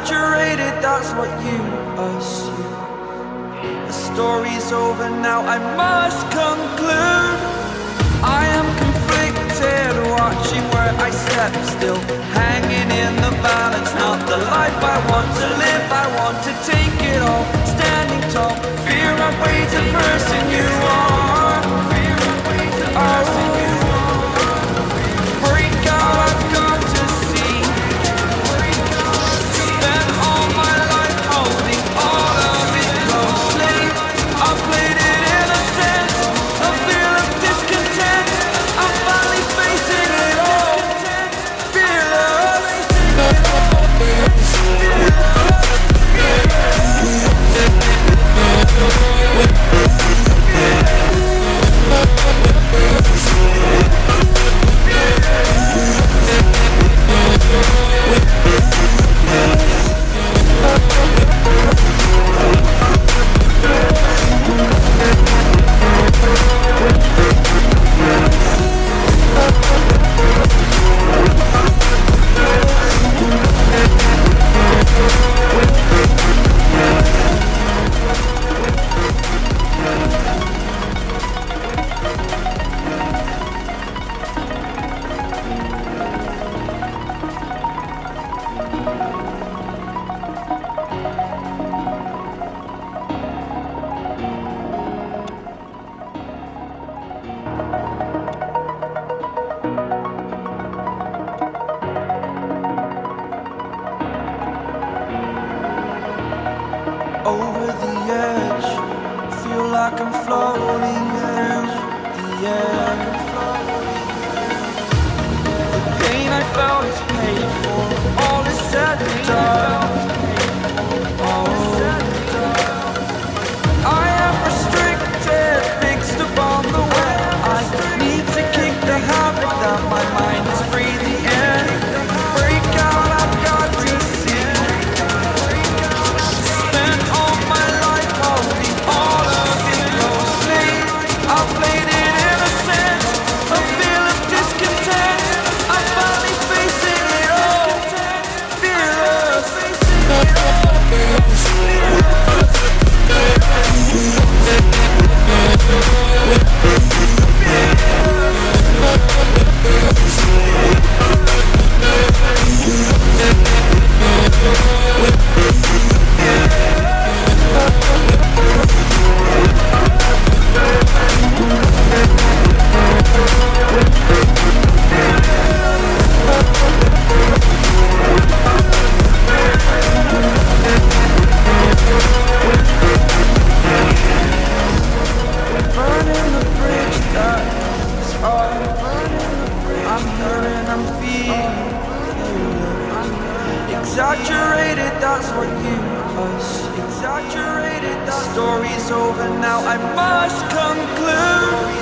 exaggerated, that's what you assume. The story's over now, I must conclude. I am conflicted, watching where I step still, hanging in the balance, not the life I want to live. I want to take it all, standing tall, fear outweighs the person you are. Break out, I've got to see. Spent all my life holding all of it closely. I played it innocent, a feel of discontent. I'm finally facing it all, fearless. Over the edge, feel like I'm floating through the air. The pain I felt is paid for, all is said and done. I am restricted, fixed upon the way. I need to kick the habit that my mind is breathing in. Break out, I've got to see. Spent all my life holding all of it closely. I played it innocent, a feel of discontent. I'm finally facing it all, fearless. Burning the bridge that's on. I'm hearing, I'm feeling. Exaggerated, that's what you assume. Exaggerated, the story's over now, I must conclude.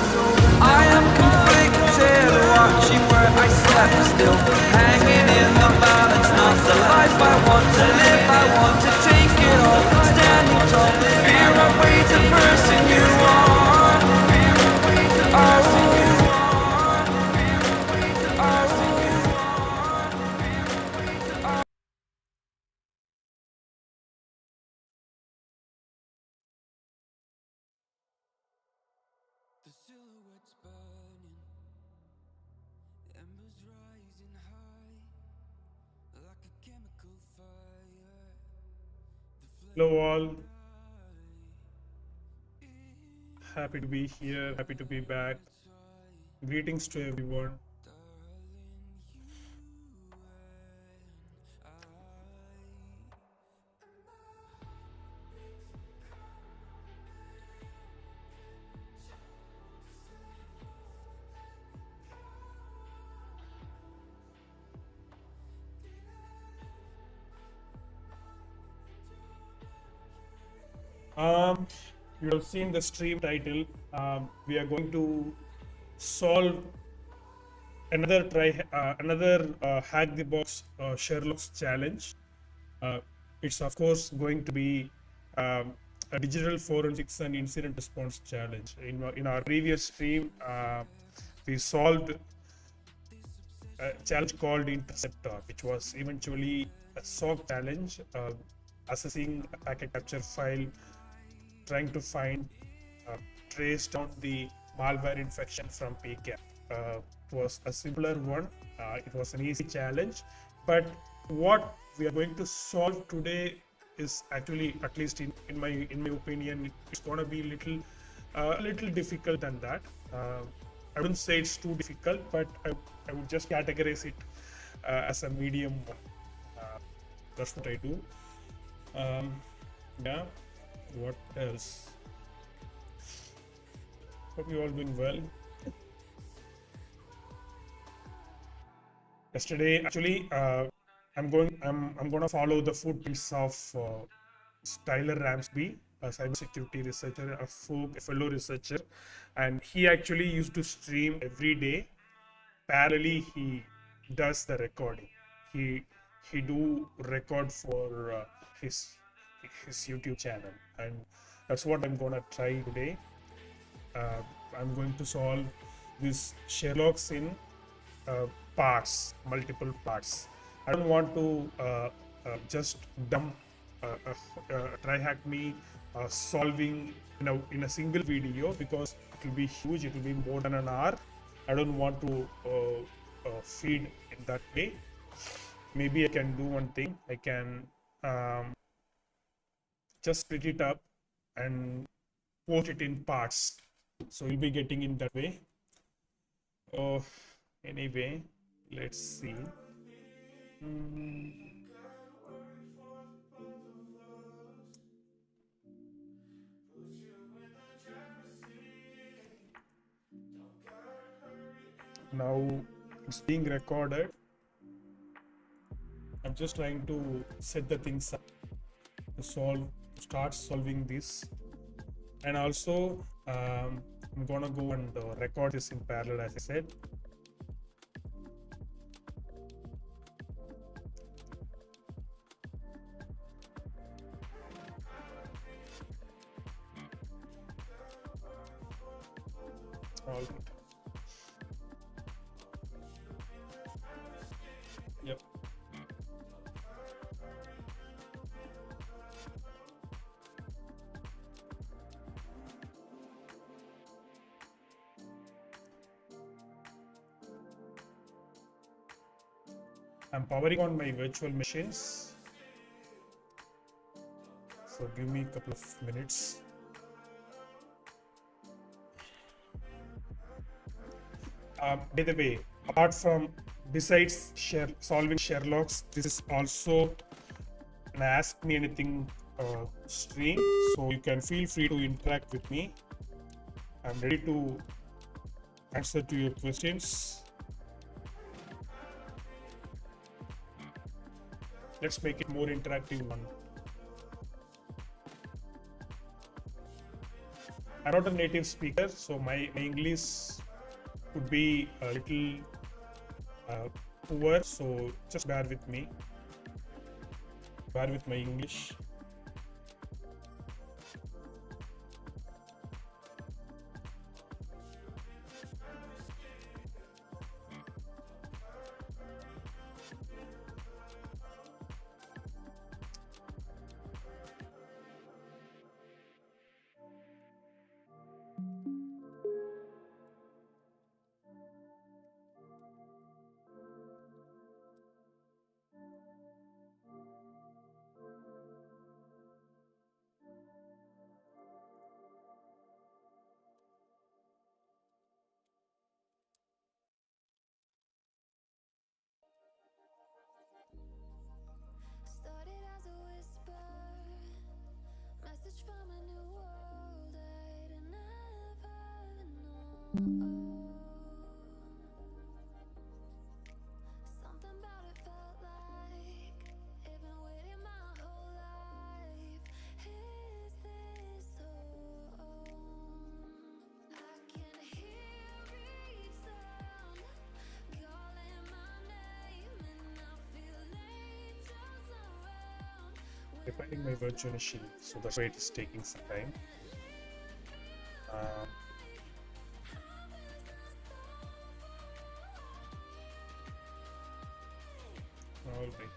I am conflicted, watching where I step still, hanging in the balance, not the life I want to live. I want to take it all, standing tall, fear outweighs the person you are. The silhouette's burning, embers rising high, like a chemical fire. Hello, all. Happy to be here. Happy to be back. Greetings to everyone. You have seen the stream title. We are going to solve another hack the box Sherlock's challenge. It's of course going to be a digital forensics and incident response challenge. In our previous stream, we solved a challenge called Interceptor, which was eventually a SOC challenge, assessing a packet capture file, trying to find, trace down the malware infection from PCAP. It was a simpler one. It was an easy challenge, but what we are going to solve today is actually, at least in my opinion, it's going to be a little difficult than that. I wouldn't say it's too difficult, but I would just categorize it as a medium one. That's what I do. Yeah. What else? Hope you all doing well. Yesterday, actually, I'm gonna follow the footprints of Tyler Ramsby, a cybersecurity researcher, a fellow researcher, and he actually used to stream every day. Parallelly, he does the recording. He do record for his YouTube channel, and that's what I'm gonna try today. I'm going to solve this Sherlock's in parts, multiple parts. I don't want to just dump try hack me solving in a single video, because it will be huge. It will be more than an hour. I don't want to feed in that way. Maybe I can do one thing. I can just split it up and post it in parts, so you'll be getting in that way. Anyway, let's see. Now it's being recorded. I'm just trying to set the things up to start solving this, and also I'm gonna go and record this in parallel, as I said. All right. Yep. I'm powering on my virtual machines, so give me a couple of minutes. By the way, besides solving Sherlock's, this is also an Ask Me Anything stream, so you can feel free to interact with me. I'm ready to answer to your questions. Let's make it more interactive one. I'm not a native speaker, so my English could be a little poor, so just bear with me. Bear with my English. Started as a whisper, message from a new world I'd never known. Something about it felt like it'd been waiting my whole life. Is this home? I can hear each sound calling my name, and I feel angels around. Preparing my virtual machine, so that's why it is taking some time. All right.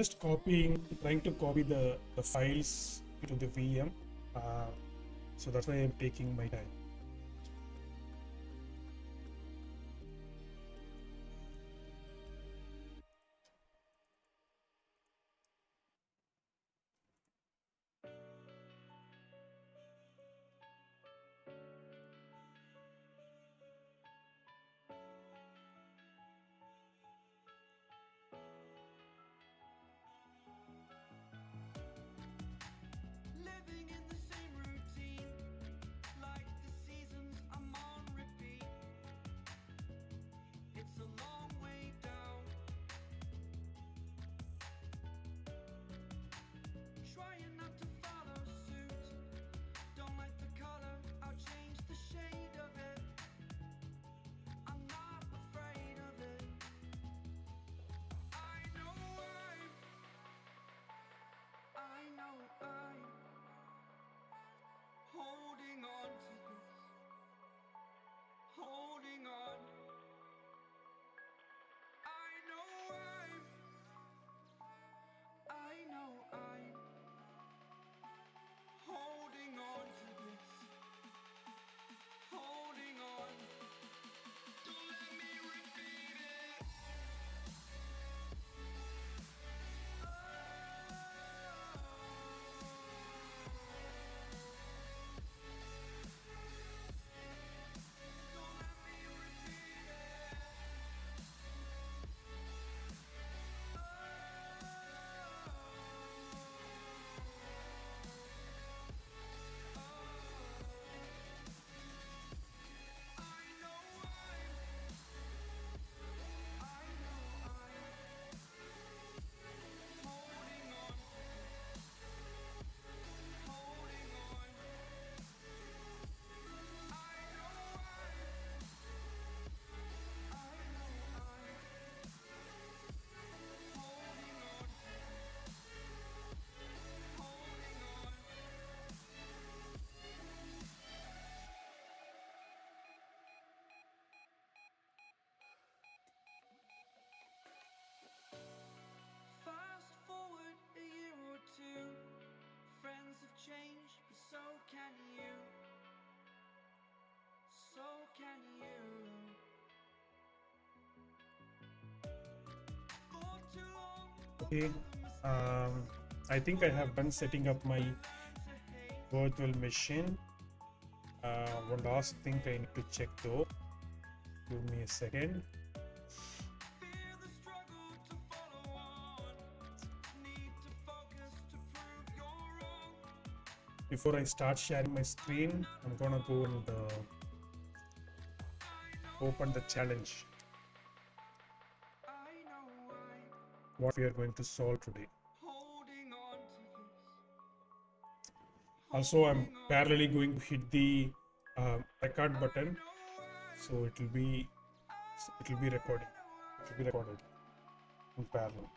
just trying to copy the files into the VM. So that's why I'm taking my time. Living in the same routine, like the seasons I'm on repeat. It's a long way down. Trying not to follow suit. Don't like the color, I'll change the shade of it. I'm not afraid of it. I know I'm holding on to this, holding on. I know I'm holding on to this, holding on. Don't let me repeat it. Don't let me repeat it. Fast forward a year or two, friends have changed, but so can you. So can you. For too long, Okay. I think I have done setting up my virtual machine. One last thing I need to check though. Give me a second. fear the struggle to follow on. Need to focus to prove you're wrong. Before I start sharing my screen, I'm gonna go and open the challenge. I know I'm What we are going to solve today. holding on to this. Also, I'm parallelly going to hit the record button, so it will be recording. It will be recorded in parallel.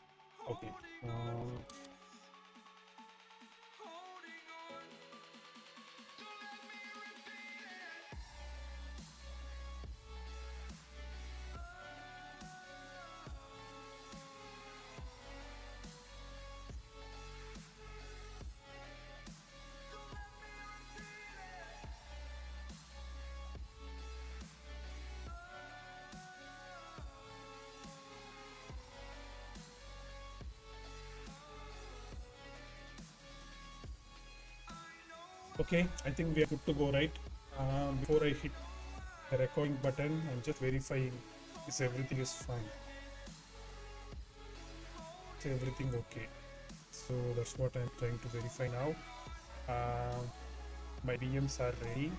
Okay. Holding on. Don't let me repeat it. Don't let me repeat it. Okay, I think we are good to go, right? Before I hit the recording button, I'm just verifying if everything is fine. Is everything okay? So that's what I'm trying to verify now. My DMs are ready.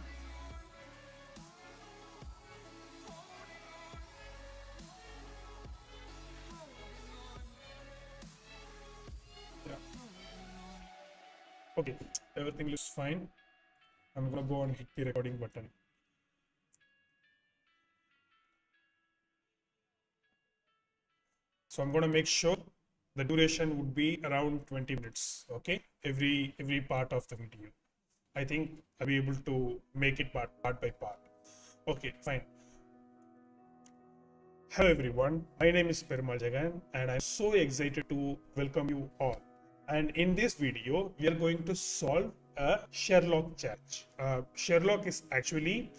Yeah. Okay, everything looks fine. I'm gonna go and hit the recording button. So I'm gonna make sure the duration would be around 20 minutes. Okay, every part of the video. I think I'll be able to make it part by part. Okay, fine. Hello everyone, my name is Perumal Jagan and I'm so excited to welcome you all. And in this video, we are going to solve a Sherlock challenge. Sherlock is actually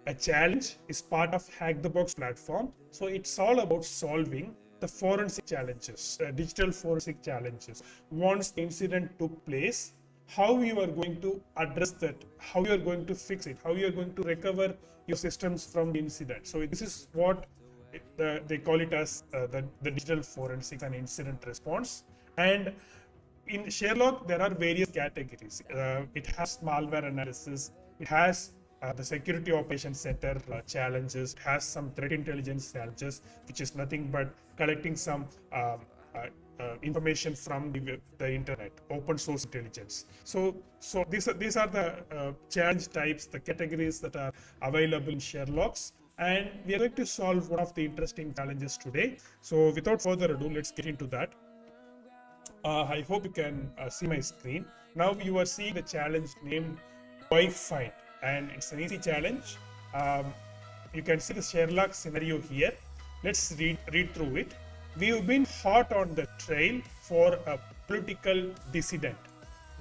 a challenge, is part of Hack the Box platform. So it's all about solving the forensic challenges, digital forensic challenges. Once the incident took place, how you are going to address that, how you are going to fix it, how you are going to recover your systems from the incident. So this is what they call it as the digital forensics and incident response. And in Sherlock, there are various categories. It has malware analysis, it has the security operations center challenges, it has some threat intelligence challenges, which is nothing but collecting some information from the internet, open source intelligence. So these are the challenge types, the categories that are available in Sherlock's, and we are going to solve one of the interesting challenges today. So without further ado, let's get into that. I hope you can see my screen. Now you are seeing the challenge named Why Find, and it's an easy challenge. You can see the Sherlock scenario here. Let's read through it. We've been hot on the trail for a political dissident.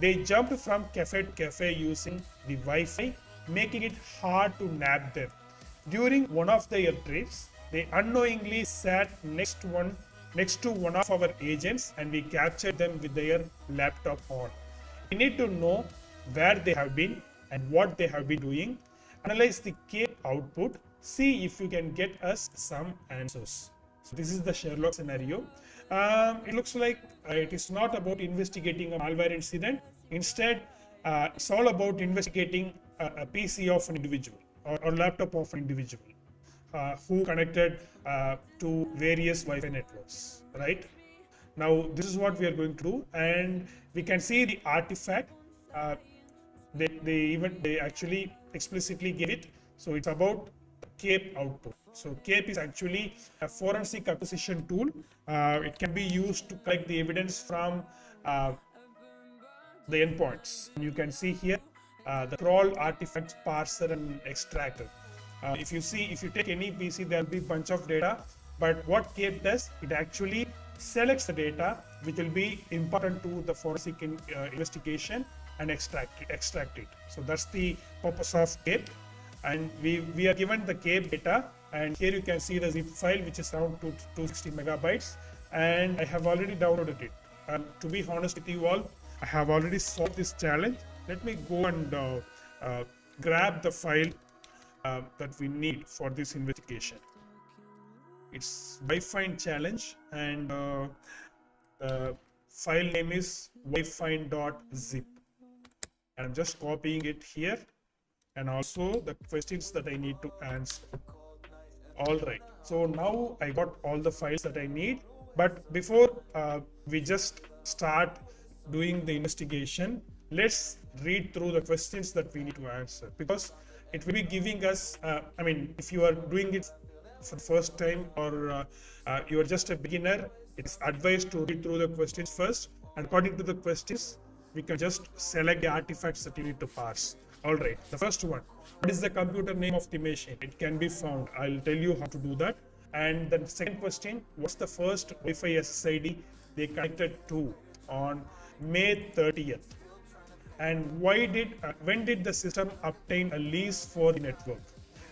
They jumped from cafe to cafe using the Wi-Fi, making it hard to nab them. During one of their trips, they unknowingly sat next to one of our agents, and we captured them with their laptop on. We need to know where they have been and what they have been doing, analyze the cape output, see if you can get us some answers. So this is the Sherlock scenario. It looks like it is not about investigating a malware incident. Instead, it's all about investigating a PC of an individual or laptop of an individual who connected to various Wi-Fi networks, right? Now, this is what we are going to do, and we can see the artifact. They actually explicitly give it. So it's about cape output. So cape is actually a forensic acquisition tool. It can be used to collect the evidence from the endpoints. You can see here the crawl, artifacts, parser, and extractor. If you take any PC, there will be a bunch of data. But what cape does, it actually selects the data which will be important to the forensic investigation and extract it. So that's the purpose of cape. And we are given the cape data, and here you can see the zip file, which is around 260 megabytes, and I have already downloaded it. And to be honest with you all, I have already solved this challenge. Let me go and grab the file that we need for this investigation. It's Wi-Find challenge, and the file name is wifind.zip, and I'm just copying it here, and also the questions that I need to answer. All right, so now I got all the files that I need, but before we just start doing the investigation, let's read through the questions that we need to answer, because it will be giving us, if you are doing it for the first time, or you are just a beginner, it's advised to read through the questions first, and according to the questions, we can just select the artifacts that you need to parse. All right, the first one, what is the computer name of the machine? It can be found. I'll tell you how to do that. And the second question, what's the first Wi-Fi SSID they connected to on May 30th? And when did the system obtain a lease for the network?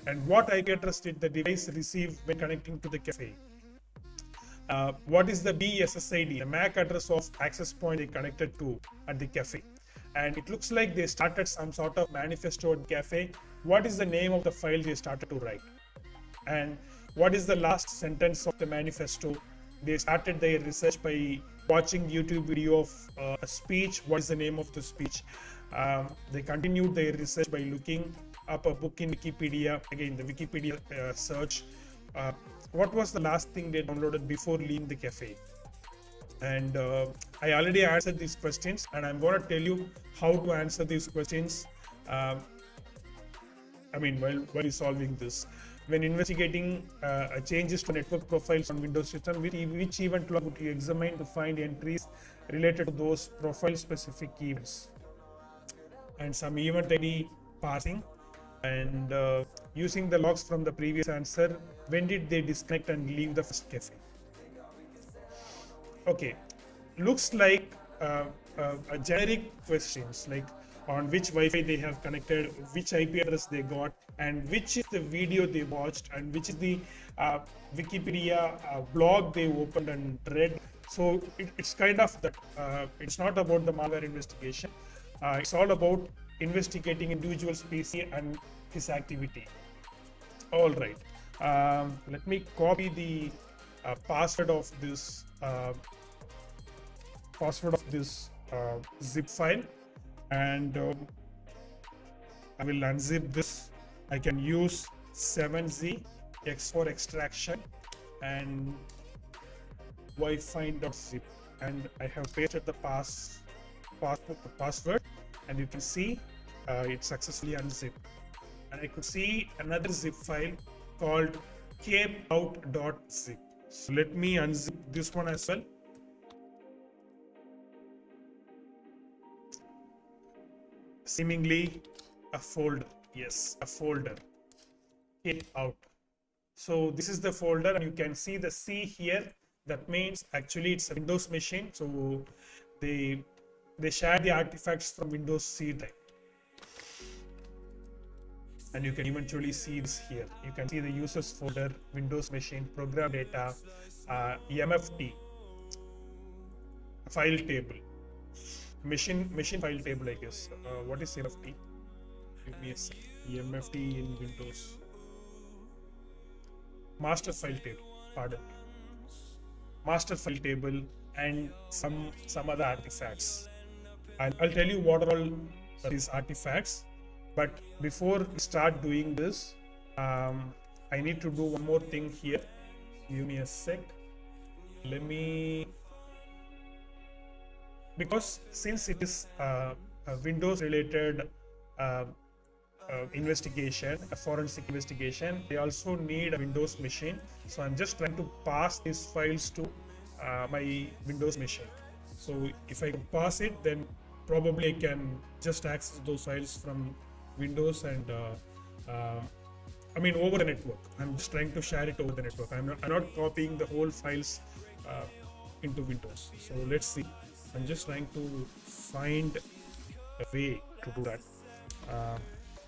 And what IP address did the device receive when connecting to the cafe? What is the BSSID, the MAC address of access point they connected to at the cafe? And it looks like they started some sort of manifesto at the cafe. What is the name of the file they started to write? And what is the last sentence of the manifesto? They started their research by watching YouTube video of a speech. What is the name of the speech? They continued their research by looking up a book in Wikipedia. Again, the Wikipedia search. What was the last thing they downloaded before leaving the cafe? And I already answered these questions, and I'm going to tell you how to answer these questions while solving this. When investigating changes to network profiles on Windows system, which event log would you examine to find entries related to those profile specific events? And some event ID parsing. and using the logs from the previous answer, when did they disconnect and leave the first cafe? Okay, looks like a generic questions like on which Wi-Fi they have connected, which IP address they got, and which is the video they watched, and which is the Wikipedia blog they opened and read. So it's kind of that. It's not about the malware investigation. It's all about investigating individual's PC and his activity. All right. Let me copy the password of this zip file, and I will unzip this. I can use 7z x4 extraction and wifind.zip, and I have pasted the password, and you can see it successfully unzipped. And I could see another zip file called capeout.zip. So let me unzip this one as well. Seemingly a folder. Yes, a folder. Cape out. So this is the folder, and you can see the C here. That means actually it's a Windows machine. So they share the artifacts from Windows C drive. And you can eventually see this here. You can see the users folder, Windows machine, program data, MFT, file table, machine file table, I guess. What is MFT? Give me a second. MFT in Windows. Master file table, pardon me. Master file table and some other artifacts. I'll tell you what are all these artifacts. But before we start doing this, I need to do one more thing here. Give me a sec. Let me, because since it is a Windows related investigation, a forensic investigation, they also need a Windows machine. So I'm just trying to pass these files to my Windows machine. So if I can pass it, then probably I can just access those files from Windows and I mean over the network. I'm just trying to share it over the network. I'm not copying the whole files into Windows. So let's see. I'm just trying to find a way to do that.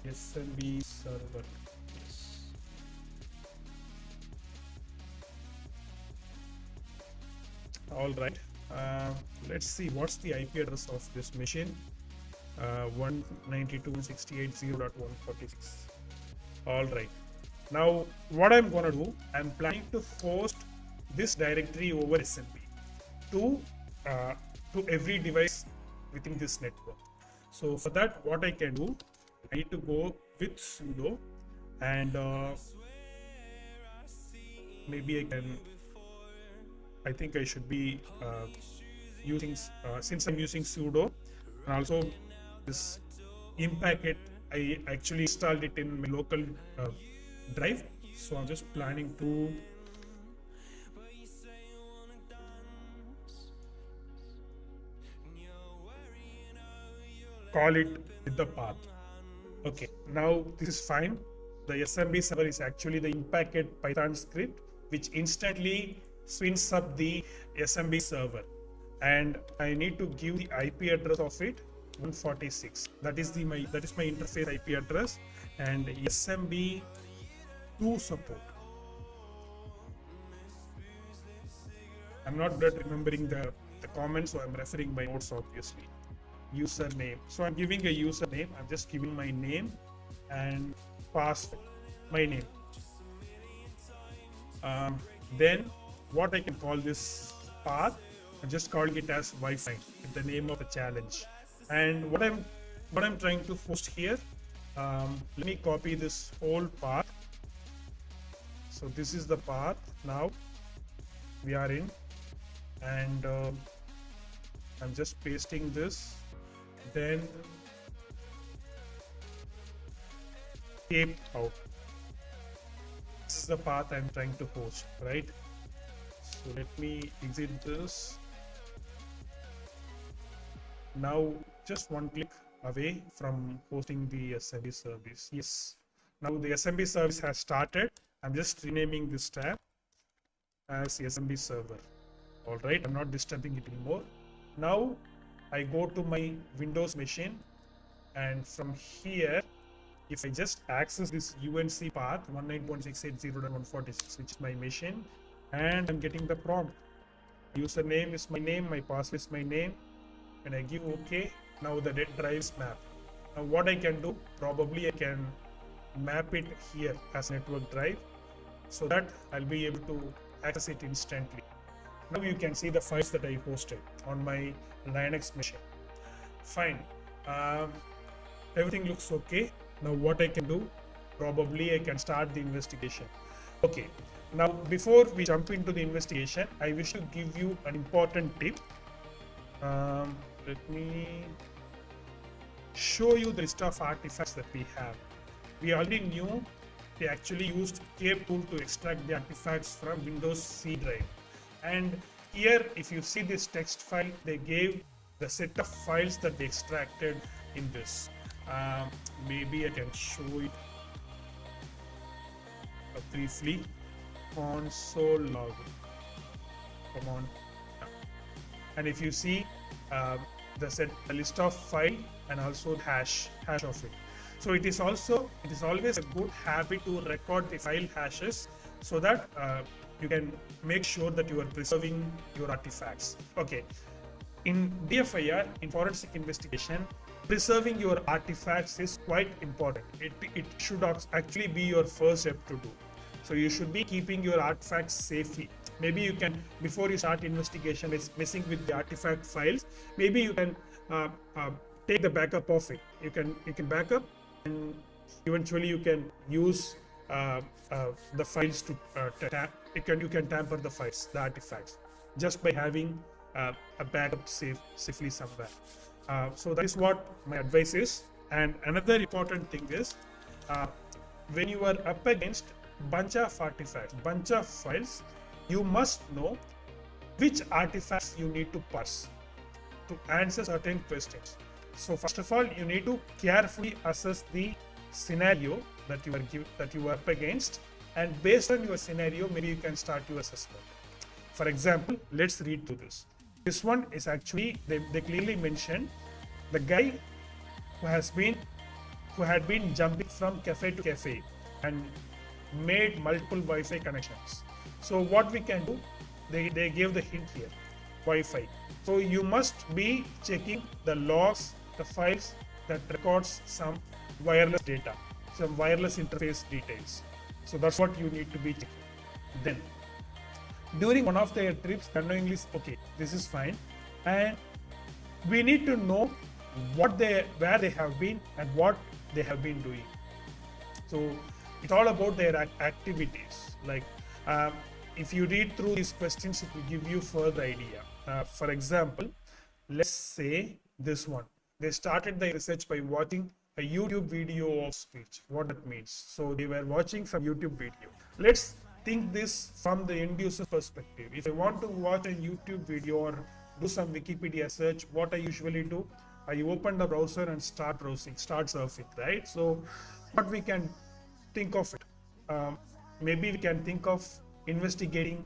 SMB server. Yes. All right. Let's see what's the IP address of this machine. 192.168.0.146. All right. Now what I'm gonna do, I'm planning to host this directory over SMB to every device within this network. So for that, what I can do, I need to go with sudo, and maybe I think I should be using since I'm using sudo, and also this impacket, I actually installed it in my local drive. So I'm just planning to call it with the path. Okay, now this is fine. The SMB server is actually the impacket Python script which instantly spins up the SMB server, and I need to give the IP address of it 146. That is my interface IP address, and SMB2 support. I'm not good at remembering the comments, so I'm referring my notes obviously. Username. So I'm giving a username. I'm just giving my name and password. My name. Then what I can call this path, I'm just calling it as Wi-Fi, the name of the challenge. And what I'm trying to host here, let me copy this whole path. So this is the path now we are in, and I'm just pasting this. Then cape out. This is the path I'm trying to host, right? So let me exit this. Now just one click away from hosting the SMB service. Yes, Now the SMB service has started. I'm just renaming this tab as SMB server. All right, I'm not disturbing it anymore. Now I go to my Windows machine, and from here, if I just access this UNC path 192.168.0.146, which is my machine, and I'm getting the prompt. Username is my name, my password is my name, and I give OK. Now the drive is mapped. Now what I can do, probably I can map it here as network drive, so that I'll be able to access it instantly. Now you can see the files that I posted on my Linux machine. Fine. Everything looks okay. Now what I can do, probably I can start the investigation. Okay. Now before we jump into the investigation, I wish to give you an important tip. Let me show you the list of artifacts that we have. We already knew they actually used Cape tool to extract the artifacts from Windows C drive. And here, if you see this text file, they gave the set of files that they extracted in this. Maybe I can show it briefly. Console login. Come on. And if you see the list of file and also hash of it. So it is always a good habit to record the file hashes, so that you can make sure that you are preserving your artifacts. Okay. In DFIR, in forensic investigation, preserving your artifacts is quite important. It should actually be your first step to do. So you should be keeping your artifacts safely. Maybe you can, before you start investigation, is messing with the artifact files. Maybe you can take the backup of it. You can back up, and eventually you can use the files to you can tamper the files, the artifacts, just by having a backup safely somewhere. So that is what my advice is. And another important thing is, when you are up against bunch of artifacts, bunch of files, you must know which artifacts you need to parse to answer certain questions. So first of all, you need to carefully assess the scenario that you are up against, and based on your scenario, maybe you can start your assessment. For example, let's read through this. This one is actually, they clearly mentioned the guy who had been jumping from cafe to cafe and made multiple Wi-Fi connections. So what we can do, they gave the hint here, Wi-Fi. So you must be checking the logs, the files that records some wireless data, some wireless interface details. So that's what you need to be checking. Then, during one of their trips, unknowingly, okay, this is fine, and we need to know where they have been and what they have been doing. So it's all about their activities. Like if you read through these questions, it will give you further idea. For example, let's say this one. They started the research by watching a YouTube video of speech. What that means. So they were watching some YouTube video. Let's think this from the end user perspective. If I want to watch a YouTube video or do some Wikipedia search, what I usually do, I open the browser and start browsing, start surfing, right? So what we can think of it, maybe we can think of investigating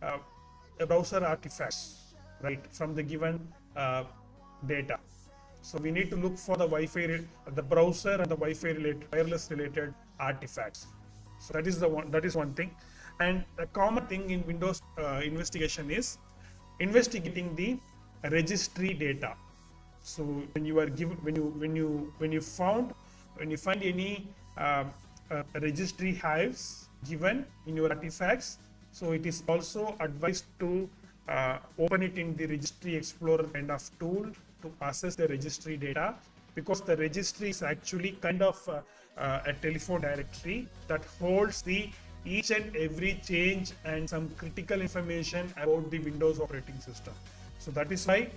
a browser artifacts, right, from the given data. So we need to look for the Wi-Fi, the browser and the Wi-Fi related, wireless related artifacts. So that is one thing. And a common thing in Windows investigation is investigating the registry data. So when you are given, when you find any registry hives given in your artifacts, so it is also advised to open it in the registry explorer kind of tool to access the registry data, because the registry is actually kind of a telephone directory that holds the each and every change and some critical information about the Windows operating system. So that is why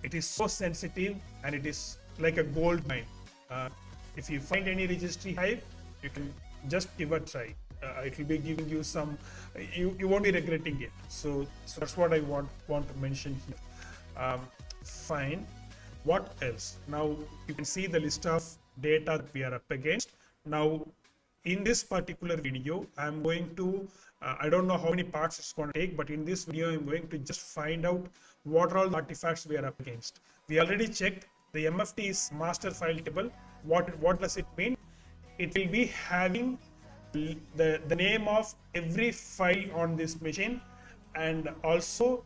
it is so sensitive, and it is like a gold mine. If you find any registry hive, you can just give a try. It will be giving you some, you won't be regretting it. So that's what I want to mention here. Fine. What else? Now you can see the list of data that we are up against. Now in this particular video, I'm going to, I don't know how many parts it's going to take, but in this video, I'm going to just find out what are all the artifacts we are up against. We already checked the MFT is master file table. What does it mean? It will be having the name of every file on this machine, and also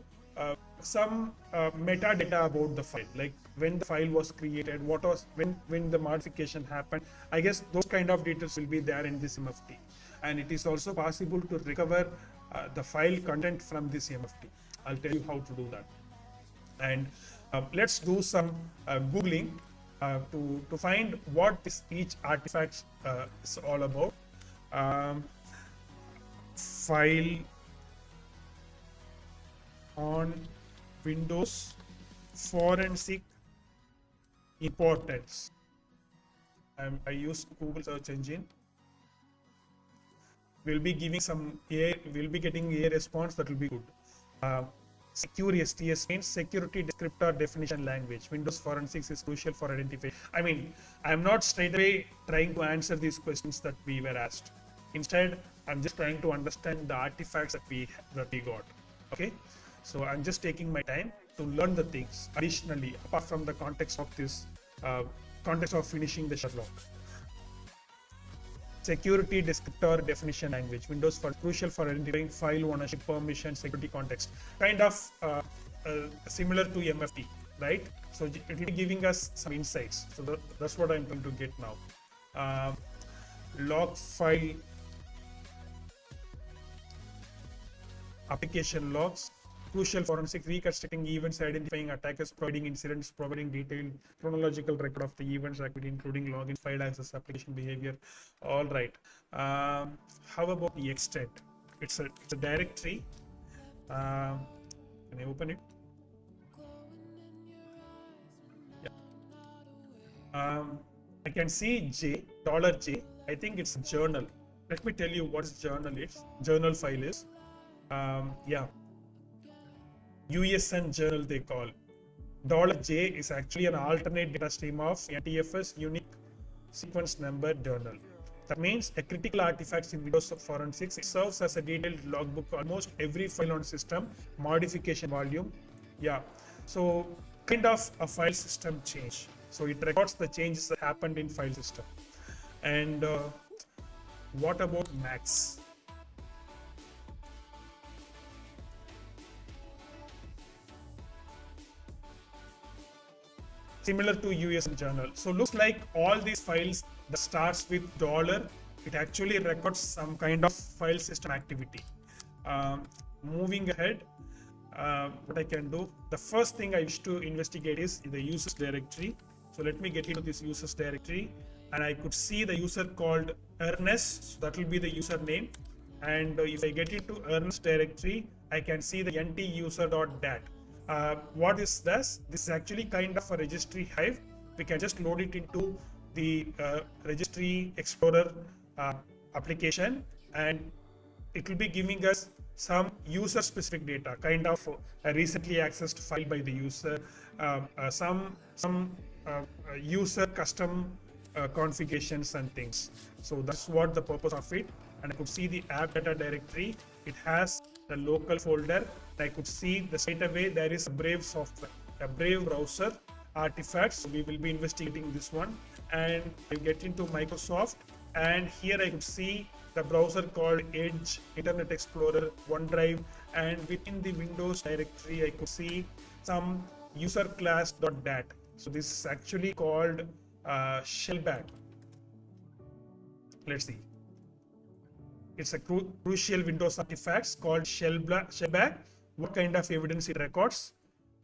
some metadata about the file, like when the file was created, what was when the modification happened. I guess those kind of details will be there in this MFT, and it is also possible to recover the file content from this MFT. I'll tell you how to do that. And let's do some googling to find what each artifact is all about. File on Windows forensic importance. I use Google search engine. We'll be giving we'll be getting a response that will be good. Secure STS means security descriptor definition language. Windows forensics is crucial for identifying. I mean, I'm not straight away trying to answer these questions that we were asked. Instead, I'm just trying to understand the artifacts that we got. Okay, so I'm just taking my time to learn the things. Additionally, apart from the context of this, context of finishing the Sherlock. Security descriptor definition language. Windows for crucial for identifying file ownership, permission, security context. Kind of similar to MFT, right? So it will be giving us some insights. So that's what I'm going to get now. Log file application logs. Crucial forensic reconstructing events, identifying attackers, providing incidents, providing detailed chronological record of the events activity, including login, file access, application behavior. All right. How about the extent? It's a directory. Can I open it? Yeah. I can see $J. I think it's a journal. Let me tell you what journal is. Journal file is. Yeah. USN journal they call. $J is actually an alternate data stream of NTFS unique sequence number journal. That means a critical artifact in Windows forensics. It serves as a detailed logbook almost every file on system, modification volume. Yeah, so kind of a file system change. So it records the changes that happened in file system. And what about Max? Similar to USN journal. So looks like all these files that starts with $, it actually records some kind of file system activity. Moving ahead, what I can do, the first thing I wish to investigate is the users directory. So let me get into this users directory, and I could see the user called Ernest. So that will be the username. And if I get into Ernest directory, I can see the ntuser.dat. What is this? This is actually kind of a registry hive. We can just load it into the registry explorer application, and it will be giving us some user specific data, kind of a recently accessed file by the user, some user custom configurations and things. So that's what the purpose of it. And I could see the app data directory. It has the local folder. I could see the straight away there is a Brave software, a Brave browser artifacts. So we will be investigating this one, and I get into Microsoft, and here I could see the browser called Edge, Internet Explorer, OneDrive, and within the Windows directory I could see some user class.dat. So this is actually called shellback. Let's see. It's a crucial Windows artifacts called shellback. What kind of evidence it records?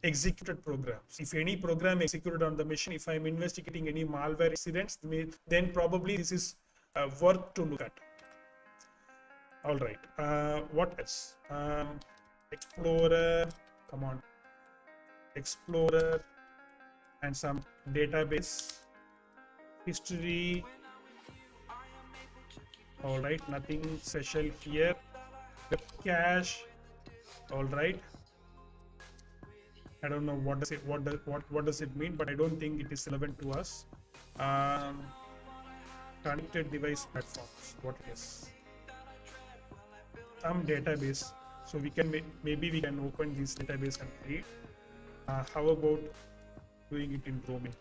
Executed programs. If any program executed on the machine, if I'm investigating any malware incidents, then probably this is worth to look at. All right. What else? Explorer. Come on. Explorer and some database history. All right, nothing special here. The cache. All right. I don't know what does it mean, but I don't think it is relevant to us. connected device platforms. What is some database? So we can maybe we can open this database and read. How about doing it in roaming?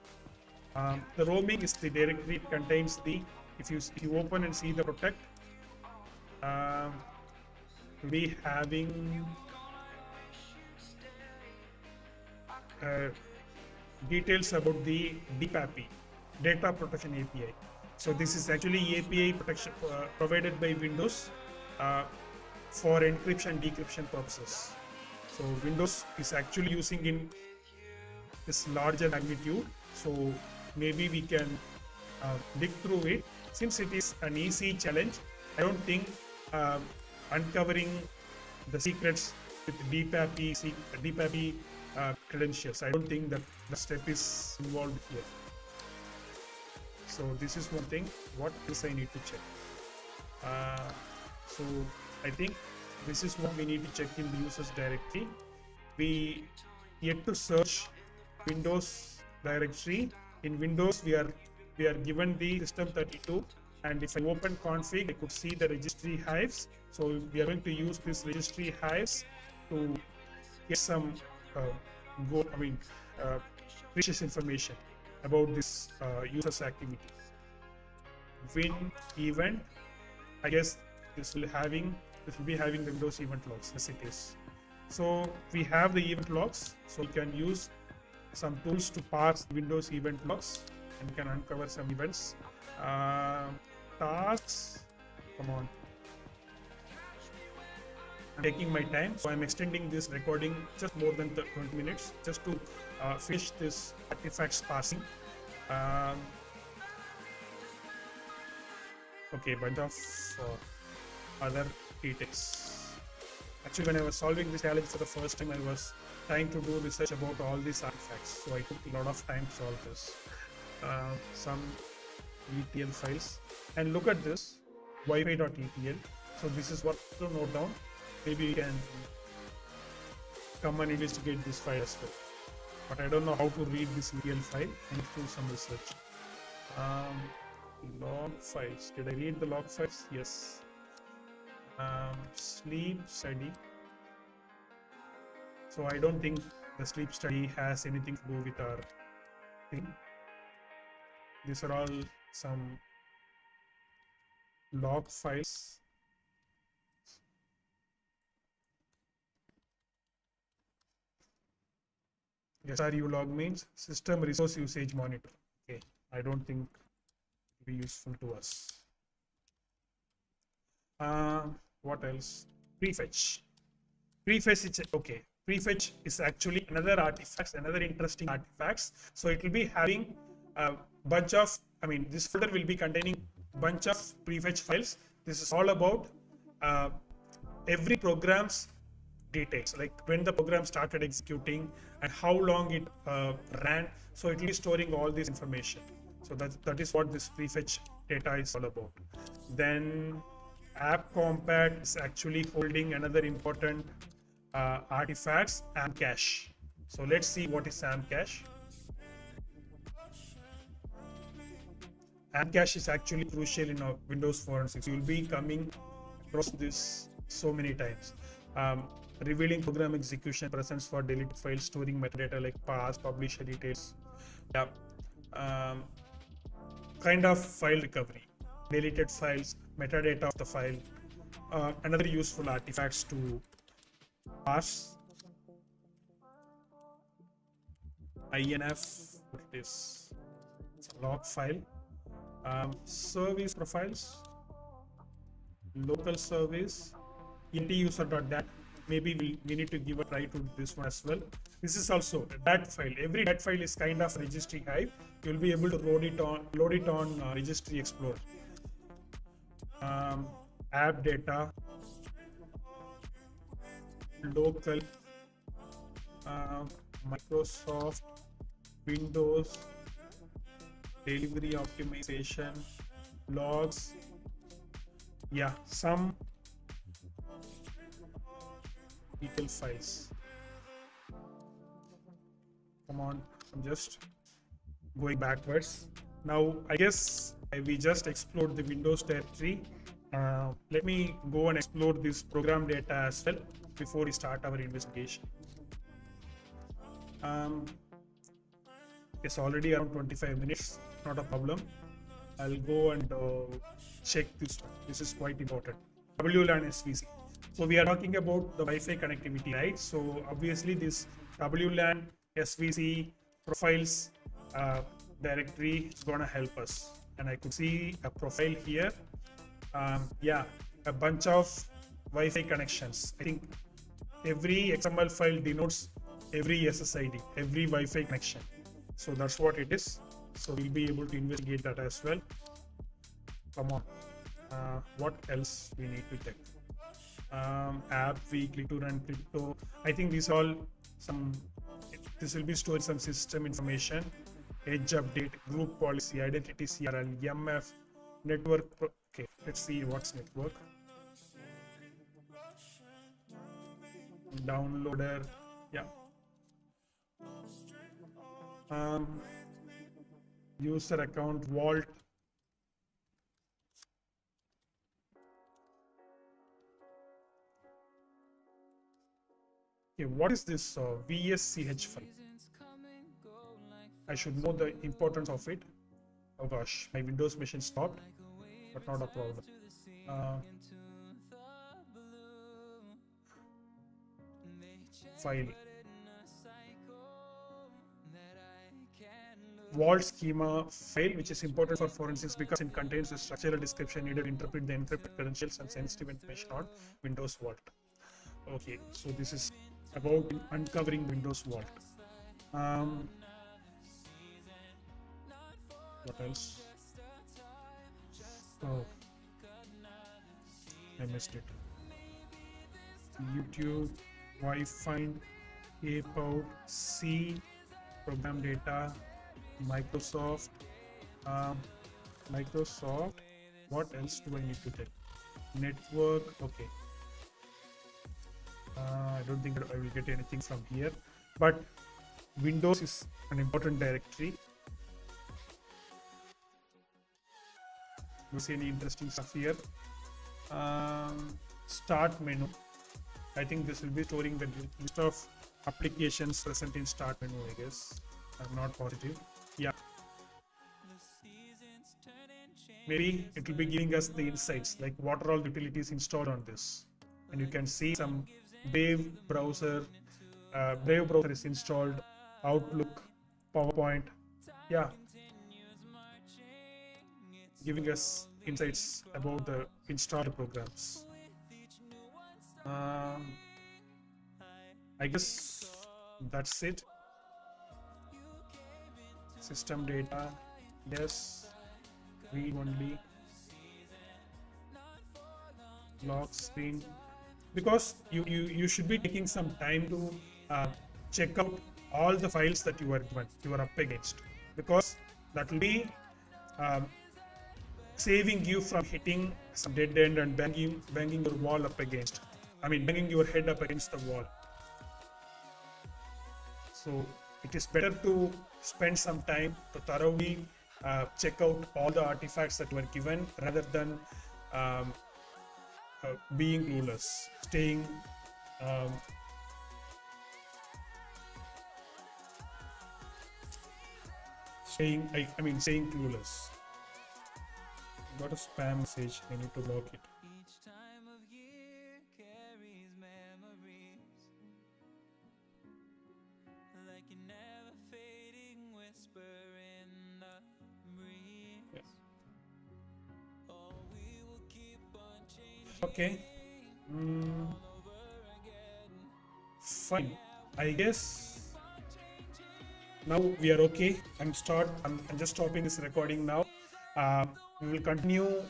The roaming is the directory. It contains the if you open and see the protect. We having details about the DPAPI, Data Protection API. So this is actually API protection provided by Windows for encryption decryption purposes. So Windows is actually using in this larger magnitude. So maybe we can dig through it. Since it is an easy challenge, I don't think uncovering the secrets with DPAPI credentials, I don't think that the step is involved here. So this is one thing. What else I need to check? So I think this is what we need to check in the users directory. We yet to search Windows directory. In Windows, we are given the system32, and if I open config, I could see the registry hives. So we are going to use this registry hives to get some precious information about this user's activity. Win event, I guess this will be having the Windows event logs. Yes, it is. So we have the event logs, so we can use some tools to parse Windows event logs and we can uncover some events. Tasks, come on. I'm taking my time, so I'm extending this recording just more than 20 minutes just to finish this artifacts parsing. Okay, bunch of other details. Actually, when I was solving this challenge for the first time, I was trying to do research about all these artifacts, so I took a lot of time to solve this. Some ETL files, and look at this Wi-Fi.etl. So this is what to note down. Maybe we can come and investigate this file as well. But I don't know how to read this ETL file. I need to do some research. Log files. Did I read the log files? Yes. Sleep study. So I don't think the sleep study has anything to do with our thing. These are all some log files. SRU log means system resource usage monitor. Okay, I don't think it will be useful to us. What else? Prefetch. Prefetch is okay. Prefetch is actually another interesting artifacts. So it will be having a bunch of, this folder will be containing bunch of prefetch files. This is all about every program's details, like when the program started executing and how long it ran. So it will be storing all this information. So that is what this prefetch data is all about. Then app compat is actually holding another important artifacts, AM cache. So let's see what is AM cache. AM cache is actually crucial in our Windows forensics. You will be coming across this so many times. Revealing program execution presence for deleted files, storing metadata like path, publisher details. Yeah. Kind of file recovery, deleted files, metadata of the file. Another useful artifacts to parse. INF, what it is? It's a log file. Service profiles, local service, user.dat. Maybe we need to give a try to this one as well. This is also a dat file. Every dat file is kind of registry hive. You will be able to load it on Registry Explorer. App data, local, Microsoft, Windows, delivery optimization, logs. Yeah, some detail files. Come on, I'm just going backwards. Now, I guess we just explored the Windows directory. Let me go and explore this program data as well before we start our investigation. It's already around 25 minutes, not a problem. I'll go and check this one. This is quite important. WLAN SVC. So we are talking about the Wi-Fi connectivity, right? So obviously this WLAN SVC profiles directory is gonna help us. And I could see a profile here. Yeah, a bunch of Wi-Fi connections. I think every XML file denotes every SSID, every Wi-Fi connection. So that's what it is. So we'll be able to investigate that as well. Come on. What else we need to check? App, click to run, crypto. I think these all this will be storing some system information, edge update, group policy, identity CRL, MF, network. Okay, let's see what's network. Downloader, yeah. User account, vault. Okay, what is this VSCH file? I should know the importance of it. Oh gosh, my Windows machine stopped, but not a problem. File. Vault schema file, which is important for forensics because it contains a structural description needed to interpret the encrypted credentials and sensitive information on Windows Vault. Okay, so this is about uncovering Windows Vault. What else? Oh, I missed it. YouTube, Wi-Fi, Ape out, C, program data, Microsoft. What else do I need to check? Network. Okay. I don't think I will get anything from here, but Windows is an important directory. You see any interesting stuff here? Start menu. I think this will be storing the list of applications present in start menu, I guess. I'm not positive. Yeah. Maybe it will be giving us the insights, like what are all the utilities installed on this. And you can see some Brave browser is installed, Outlook, PowerPoint. Yeah. Giving us insights about the installed programs. I guess that's it. System data, yes, read only, lock screen, because you should be taking some time to check out all the files that you are up against, because that will be saving you from hitting some dead end and banging your wall up against, banging your head up against the wall. So it is better to spend some time to thoroughly check out all the artifacts that were given rather than being clueless, saying clueless. Got a spam message, I need to block it. Each time of year carries memories, like a never fading whisper in the breeze. Yes. Oh, we will keep on changing Okay. all over again. Fine. I guess now we are okay. I'm just stopping this recording now. We will continue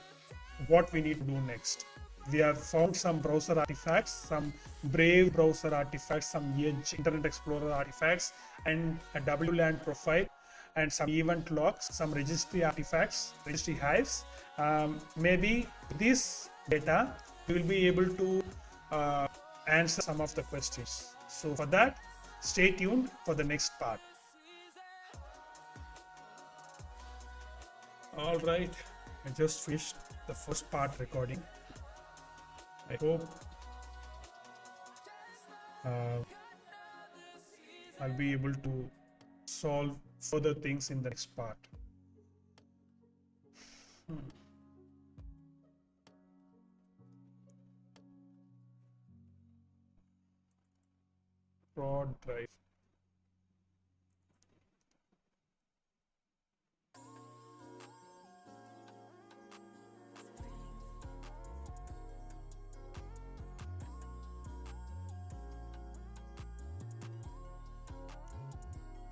what we need to do next. We have found some browser artifacts, some Brave browser artifacts, some Edge Internet Explorer artifacts, and a WLAN profile, and some event logs, some registry artifacts, registry hives. Maybe this data we will be able to answer some of the questions. So for that, stay tuned for the next part. All right, I just finished the first part recording. I hope I'll be able to solve further things in the next part. Broad drive.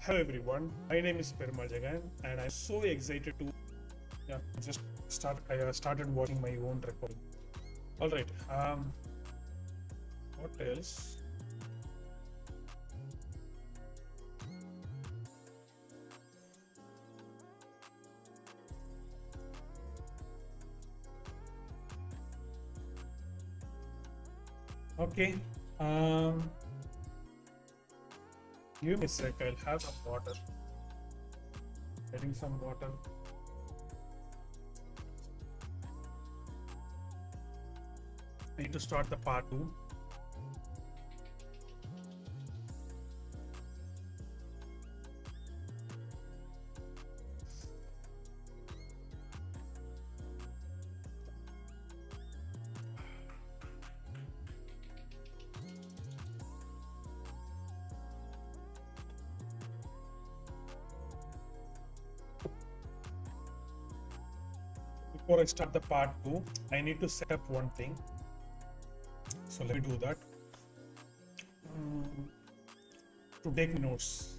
Hello everyone, my name is Perumal Jagan and I'm so excited to I started watching my own recording. All right, what else? Okay, give me a sec, I'll have some water. Getting some water. I need to start the part 2. Before I start the part 2, I need to set up one thing. So let me do that. To take notes.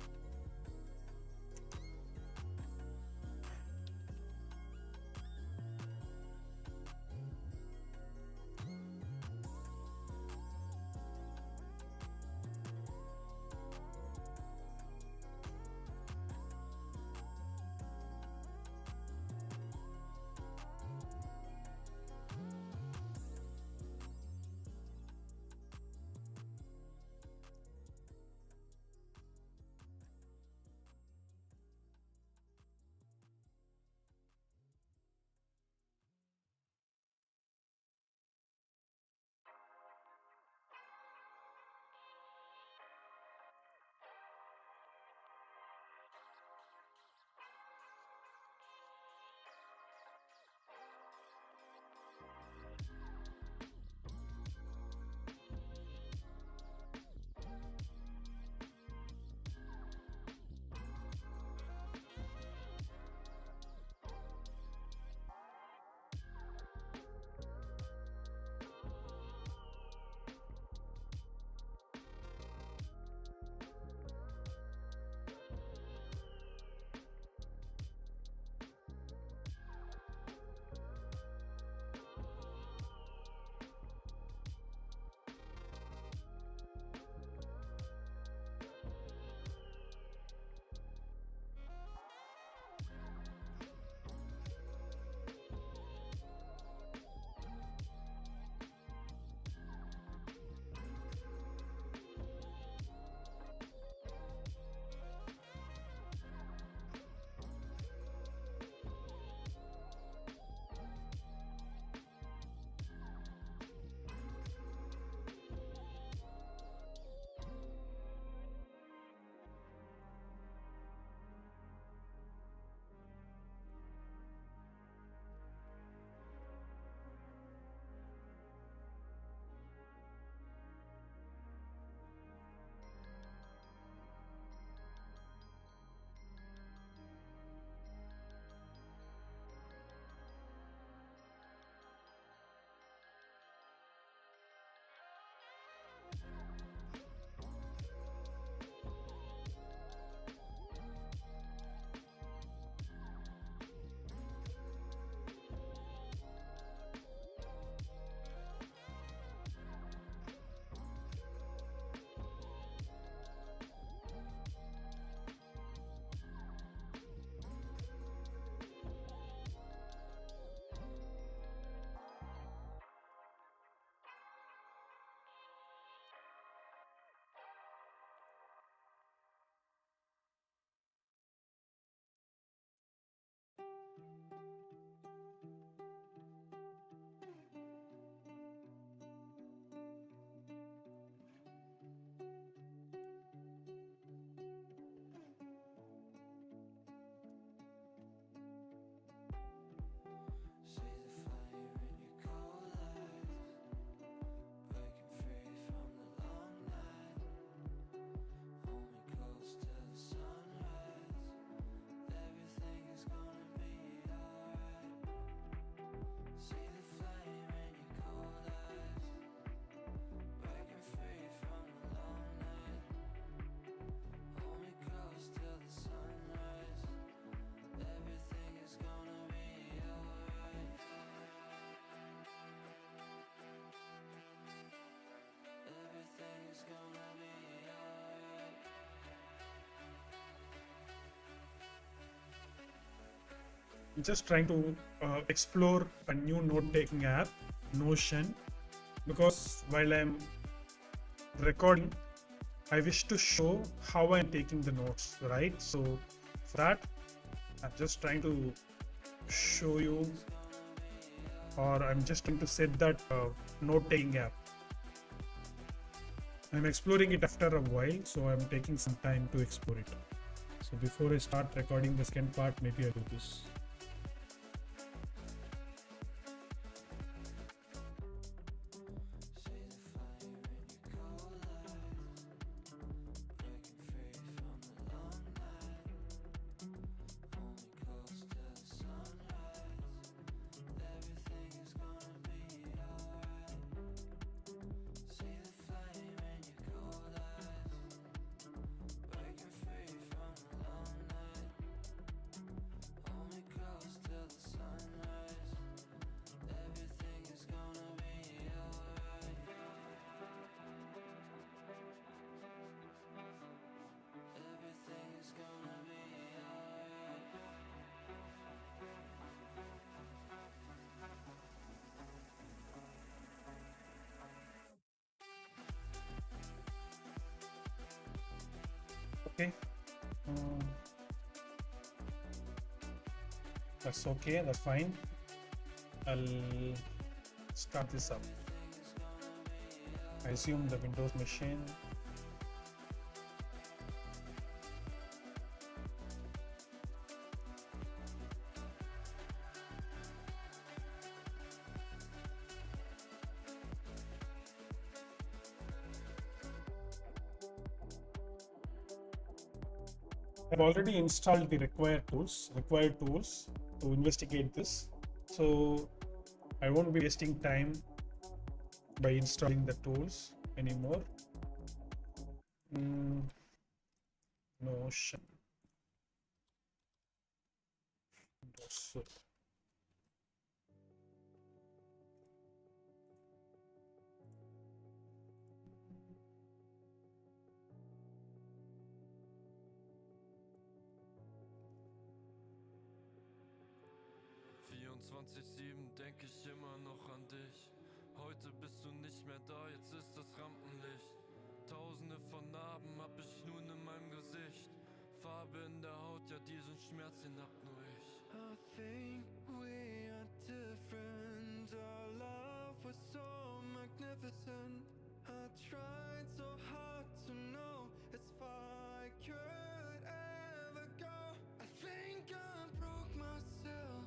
I'm just trying to explore a new note-taking app, Notion, because while I'm recording, I wish to show how I'm taking the notes, right? So for that, I'm just trying to show you, or I'm just trying to set that note-taking app. I'm exploring it after a while, so I'm taking some time to explore it. So before I start recording the second part, maybe I'll do this. Okay, that's okay, that's fine. I'll start this up. I assume the Windows machine. I've already installed the required tools to investigate this. So I won't be wasting time by installing the tools anymore. Notion. So 24/7 denke ich immer noch an dich. Heute bist du nicht mehr da, jetzt ist das Rampenlicht. Tausende von Narben hab ich nun in meinem Gesicht. Farbe in der Haut, ja diesen Schmerz, den hab nur ich. I think we are different. Our love was so magnificent. I tried so hard to know as far I could ever go. I think I broke myself.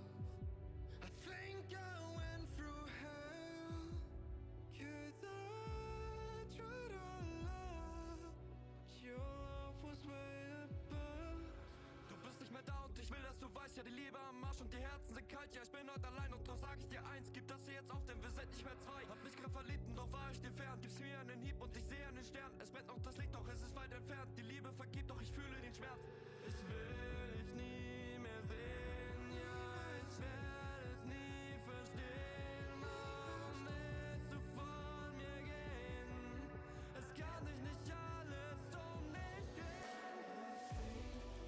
I think I went through hell. 'Cause I tried our love, but your love was way above. Du bist nicht mehr da und ich will, dass du weißt, ja die Liebe am Arsch und die Herzen sind kalt. Ja ich bin heute allein und doch sag ich dir eins, gib das hier jetzt auf, denn wir sind nicht mehr zwei. Hab mich grad verliebt und doch war ich dir fern. Gibst mir einen Hieb und ich sehe einen Stern. Es brennt noch das Licht, doch es ist weit entfernt. Die Liebe vergibt, doch ich fühle den Schmerz. Ich will dich nie mehr sehen, ja ich werde es nie verstehen. Warum willst du von mir gehen? Es kann dich nicht alles um mich drehen.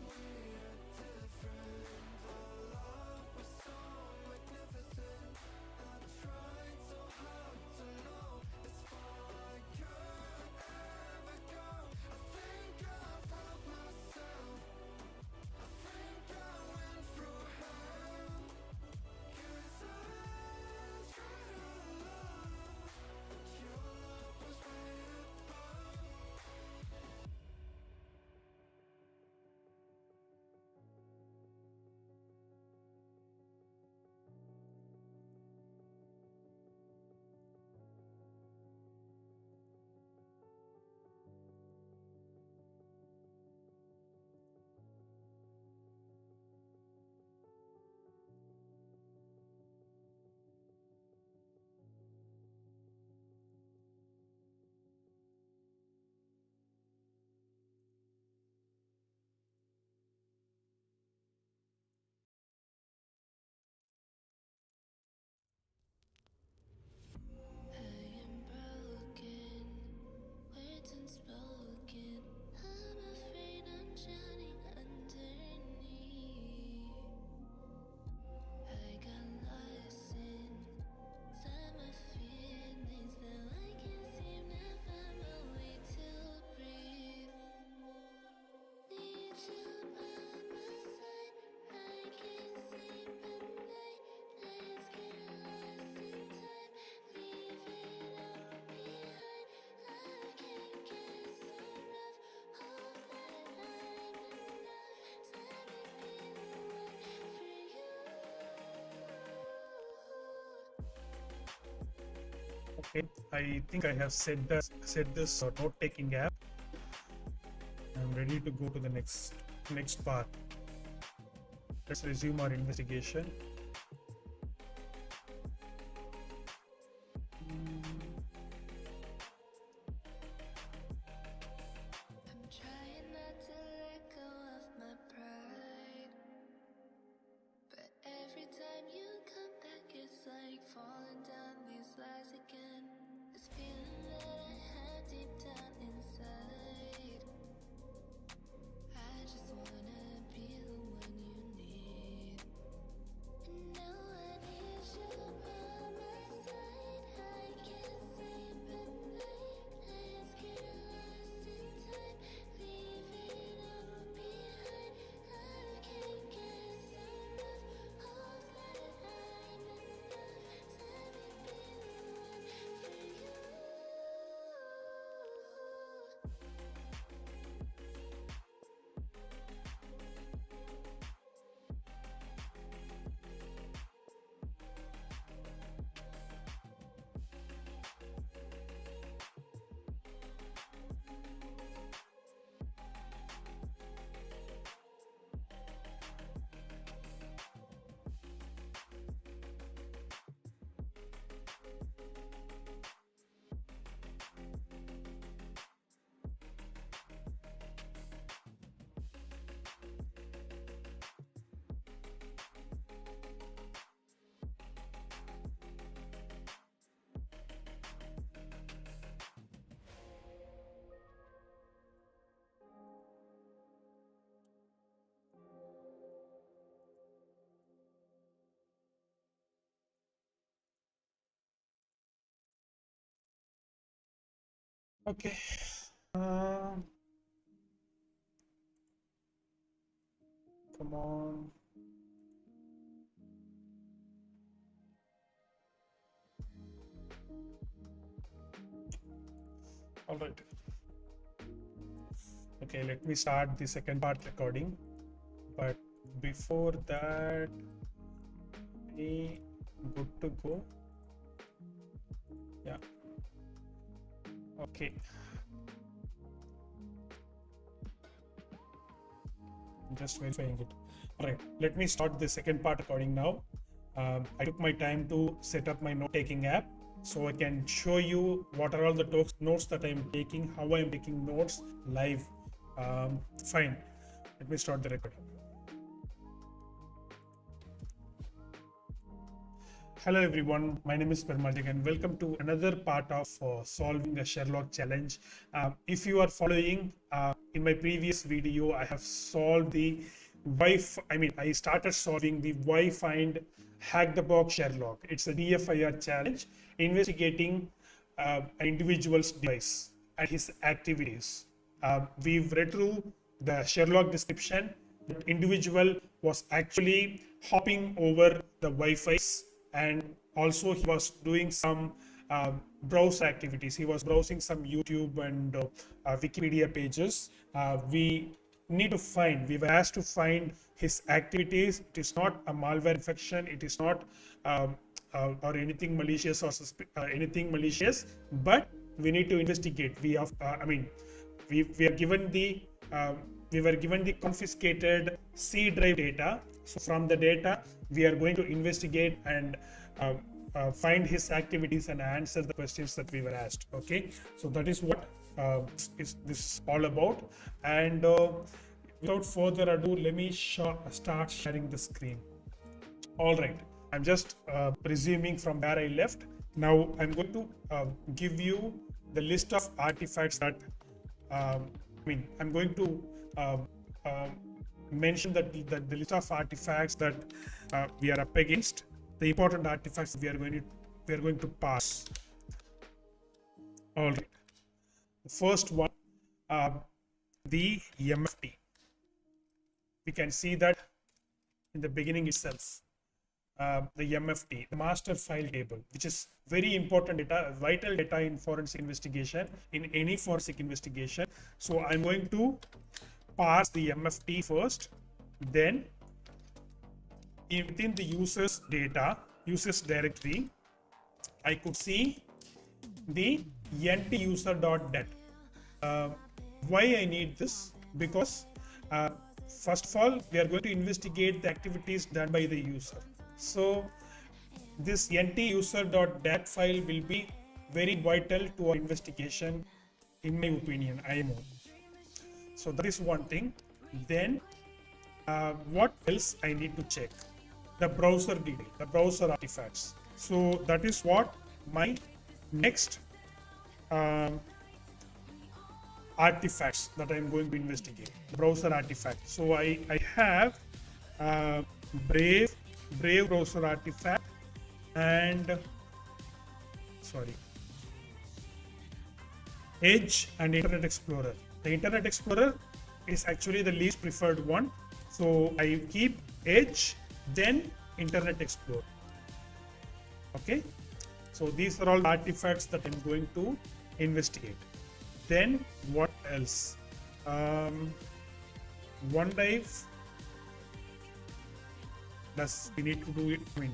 We are different. Our love was so magnificent. I tried so hard to know as far I could ever go. I Okay, I think I have set this note taking app. I'm ready to go to the next part. Let's resume our investigation. I'm trying not to let go of my pride, but every time you come back, it's like falling down these lies again. This feeling that I have deep down inside, I just wanna be the one you need. And now I need you by my side. I can't sleep at night. Let's get lost in time, leave it all behind. I can't get enough of that. I'm enough. Let me be the one for you. Okay. Come on. All right. Okay, let me start the second part recording. But before that, we good to go. Yeah. Okay. I'm just verifying it. All right. Let me start the second part recording now. I took my time to set up my note-taking app, so I can show you what are all the notes that I'm taking, how I'm taking notes live. Fine. Let me start the recording. Hello everyone, my name is Permajik and welcome to another part of solving the Sherlock challenge. If you are following, in my previous video, I have solved the I started solving the why find hack the box Sherlock. It's a DFIR challenge investigating an individual's device and his activities. We've read through the Sherlock description. The individual was actually hopping over the Wi-Fi's, and also he was doing some browse activities. He was browsing some YouTube and Wikipedia pages. We were asked to find his activities. It is not a malware infection. It is not or anything malicious or anything malicious, but we need to investigate. We are given the we were given the confiscated C drive data. So from the data, we are going to investigate and find his activities and answer the questions that we were asked. Okay, so that is what this is all about. And without further ado, let me start sharing the screen. All right, I'm just resuming from where I left. Now I'm going to give you the list of artifacts that I'm going to mention that the list of artifacts that we are up against, the important artifacts we are going to pass. All right. The first one, the MFT. We can see that in the beginning itself. The MFT, the master file table, which is very important data, vital data in forensic investigation, in any forensic investigation. So I'm going to pass the MFT first, then within the users data, users directory, I could see the nt-user.dat. Uh, why I need this? Because first of all, we are going to investigate the activities done by the user. So this nt-user.dat file will be very vital to our investigation, in my opinion. I know. So that is one thing. Then what else I need to check? The browser detail, the browser artifacts. So that is what my next artifacts that I'm going to investigate. Browser artifacts. So I have Brave browser artifact and Edge and Internet Explorer. The Internet Explorer is actually the least preferred one. So I keep Edge, then Internet Explorer. Okay. So these are all artifacts that I'm going to investigate. Then what else? OneDrive. Does we need to do it? I mean,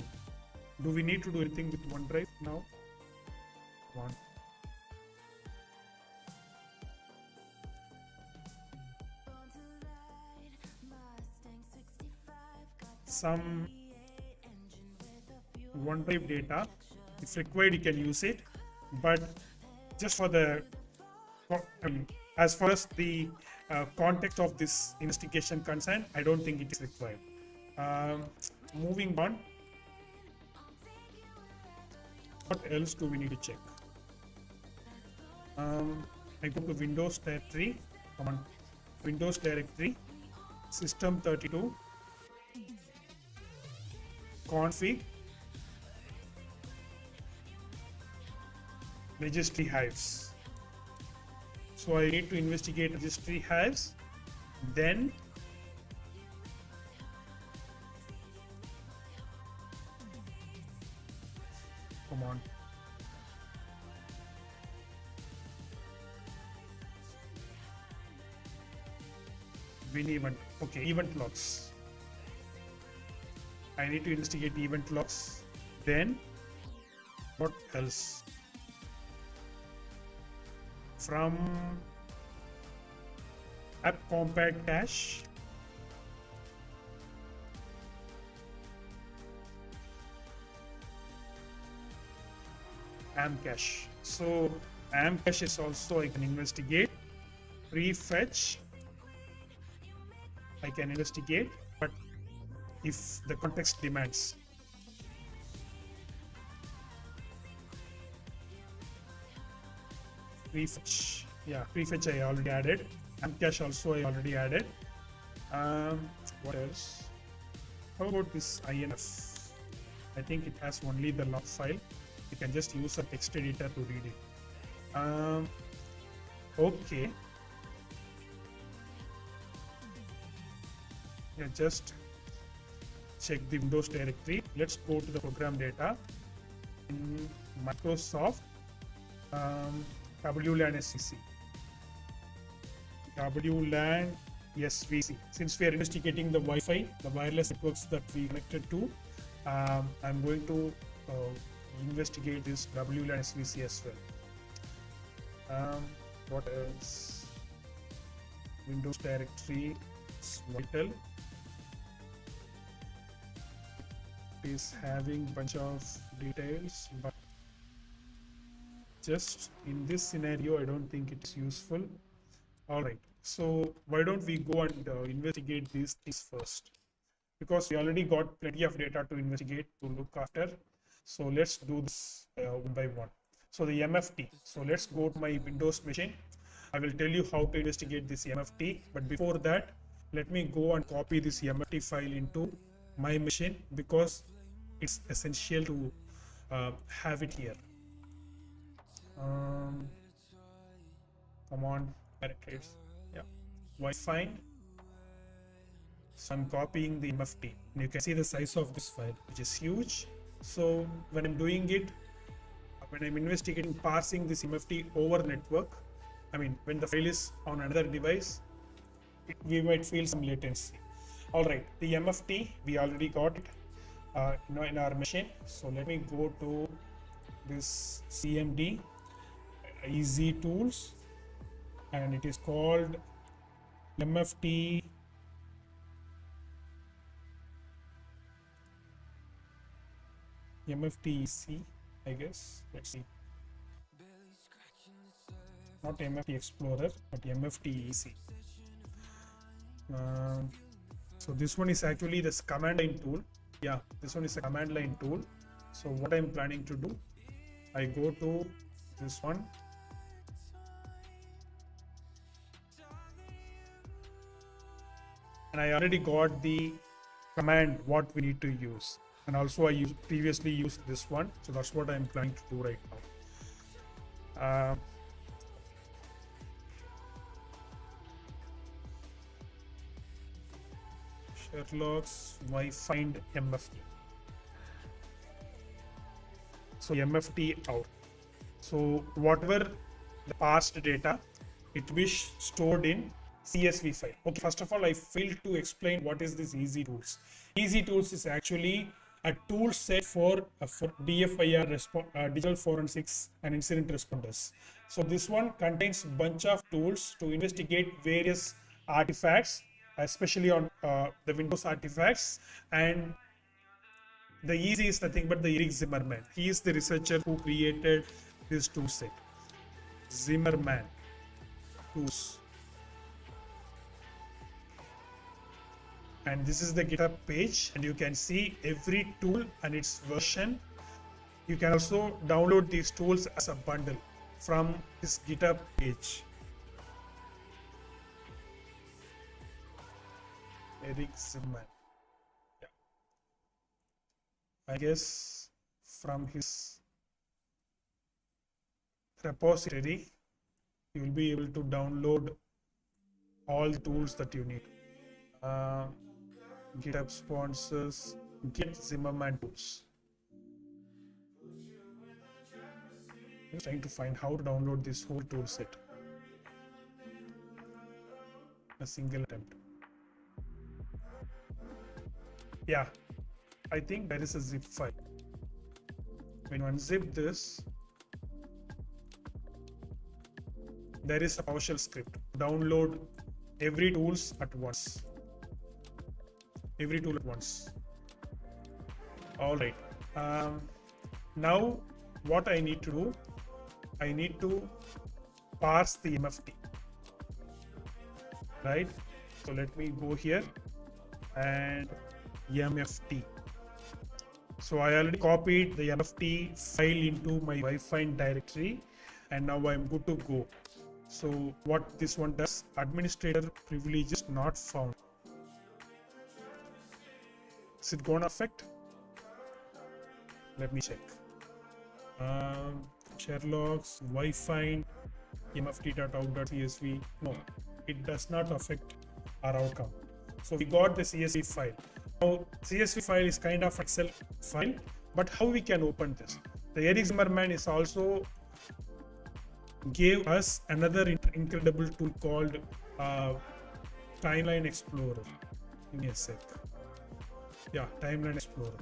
do we need to do anything with OneDrive now? One. Some OneDrive data, if required, you can use it, but just for the, as far as the context of this investigation concerned, I don't think it is required. Moving on, what else do we need to check? I go to Windows directory, come on, Windows directory, system32, config, registry hives. So I need to investigate registry hives, then come on, win event. Okay, event logs. I need to investigate event logs. Then what else? From app compact cache, am cache. So am cache is also I can investigate. Prefetch I can investigate, but if the context demands. Prefetch, yeah, prefetch I already added. Amcache also I already added. What else? How about this INF? I think it has only the log file. You can just use a text editor to read it. Okay. Yeah, just check the Windows directory. Let's go to the program data in Microsoft. WLAN SVC. WLAN SVC. Since we are investigating the Wi-Fi, the wireless networks that we connected to, I'm going to investigate this WLAN SVC as well. What else? Windows directory is vital. It is having bunch of details, but just in this scenario, I don't think it's useful. All right, so why don't we go and investigate these things first? Because we already got plenty of data to investigate, to look after. So let's do this one by one. So the MFT. So let's go to my Windows machine. I will tell you how to investigate this MFT. But before that, let me go and copy this MFT file into my machine because it's essential to have it here. Come on, directories. Yeah, Wi-Fi. So I'm copying the MFT. And you can see the size of this file, which is huge. So when I'm doing it, when I'm investigating parsing this MFT over network, I mean, when the file is on another device, we might feel some latency. All right, the MFT, we already got it in our machine. So let me go to this CMD easy tools, and it is called MFT MFTEC, I guess. Let's see. Not MFT Explorer, but MFTEC. So this one is actually this command line tool. Yeah, this one is a command line tool. So what I'm planning to do, I go to this one. And I already got the command what we need to use. And also I previously used this one. So that's what I'm planning to do right now. Sherlock's find MFT. So MFT out. So whatever the past data, it will be stored in CSV file. Okay, first of all, I failed to explain what is this Easy Tools. Easy Tools is actually a tool set for DFIR digital forensics and incident responders. So this one contains a bunch of tools to investigate various artifacts, especially on the Windows artifacts. And the Easy is nothing but the Eric Zimmerman. He is the researcher who created this tool set. Zimmerman tools. And this is the GitHub page, and you can see every tool and its version. You can also download these tools as a bundle from this GitHub page. Eric Zimmerman. Yeah. I guess from his repository, you will be able to download all the tools that you need. GitHub sponsors Get Zimmerman tools. I'm trying to find how to download this whole tool set. A single attempt. Yeah, I think there is a zip file. When you unzip this, there is a PowerShell script. Download every tools at once. Every tool at once. All right. Now what I need to do, I need to parse the MFT. Right. So let me go here and MFT. So I already copied the MFT file into my find directory, and now I'm good to go. So what this one does, administrator privileges not found. Is it gonna affect? Let me check. Sherlock's find mft.out.csv. No, it does not affect our outcome. So we got the CSV file. Now CSV file is kind of Excel file, but how we can open this? The Eric Zimmerman is also gave us another incredible tool called Timeline Explorer. Give me a sec. Yeah, Timeline Explorer.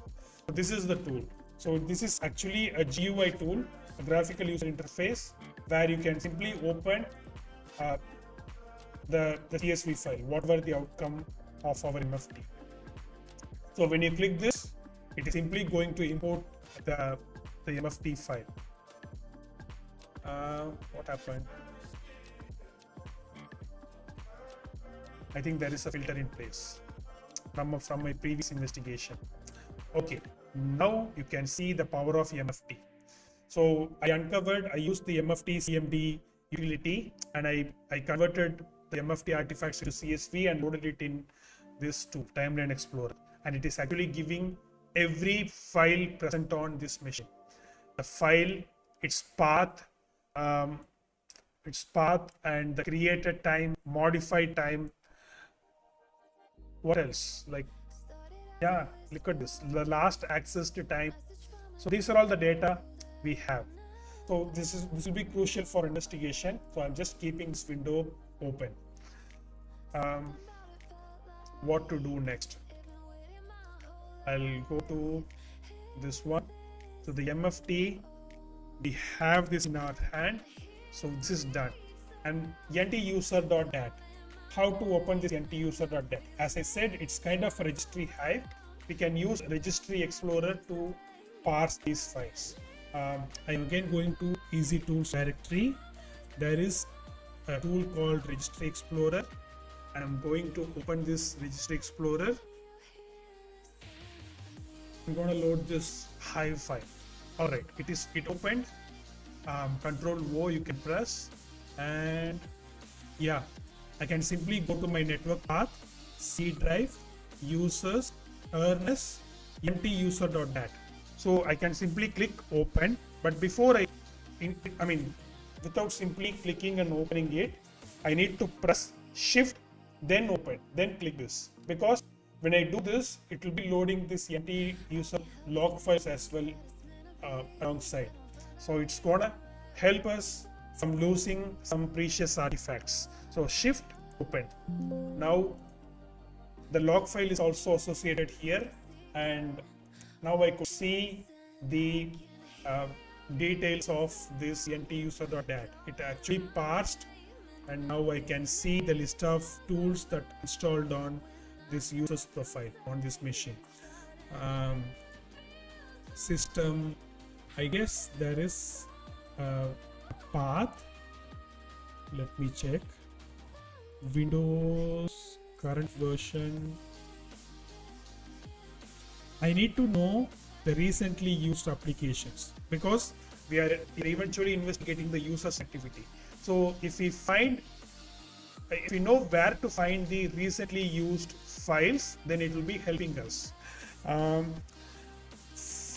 So this is the tool. So this is actually a GUI tool, a graphical user interface, where you can simply open the CSV file, whatever the outcome of our MFT. So when you click this, it is simply going to import the MFT file. What happened? I think there is a filter in place from my previous investigation. Okay, now you can see the power of MFT. So I used the MFT CMD utility, and I converted the MFT artifacts into CSV and loaded it in this tool, Timeline Explorer. And it is actually giving every file present on this machine. The file, its path, and the created time, modified time. What else? Like, yeah, look at this, the last access to time. So these are all the data we have. So this will be crucial for investigation. So I'm just keeping this window open. What to do next? I'll go to this one. So the MFT, we have this in our hand. So this is done. And ntuser.dat. How to open this ntuser.dat? As I said, it's kind of a registry hive. We can use registry explorer to parse these files. I'm again going to easy tools directory. There is a tool called registry explorer. I'm going to open this registry explorer. I'm going to load this hive file. All right, it opened. Control O you can press, and yeah, I can simply go to my network path, C drive, users, earnest, ntuser.dat. So I can simply click open, but before without simply clicking and opening it, I need to press shift, then open, then click this, because when I do this, it will be loading this ntuser log files as well alongside. So it's gonna help us from losing some precious artifacts. So shift open. Now the log file is also associated here, and now I could see the details of this ntuser.dat. It actually parsed, and now I can see the list of tools that installed on this user's profile on this machine. System, I guess there is a path. Let me check. Windows current version. I need to know the recently used applications, because we are eventually investigating the user's activity. So if we know where to find the recently used files, then it will be helping us.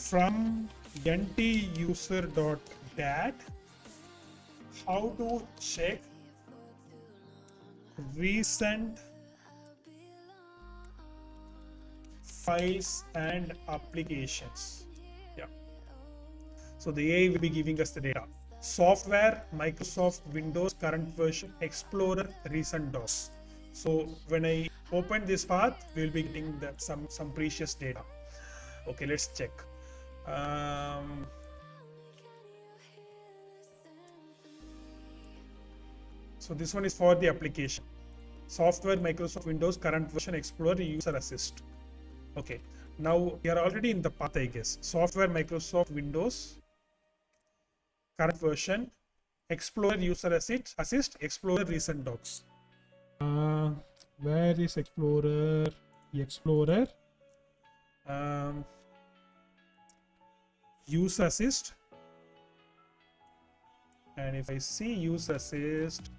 From ntuser.dat, how to check recent files and applications. Yeah. So the AI will be giving us the data. Software, Microsoft Windows current version, Explorer, recent DOS. So when I open this path, we will be getting some precious data. Okay, let's check. So this one is for the application. Software, Microsoft Windows current version, Explorer, user assist. Okay, now we are already in the path, I guess. Software, Microsoft Windows current version, Explorer, user assist, Explorer, recent docs. Where is Explorer? Explorer, user assist, and if I see user assist,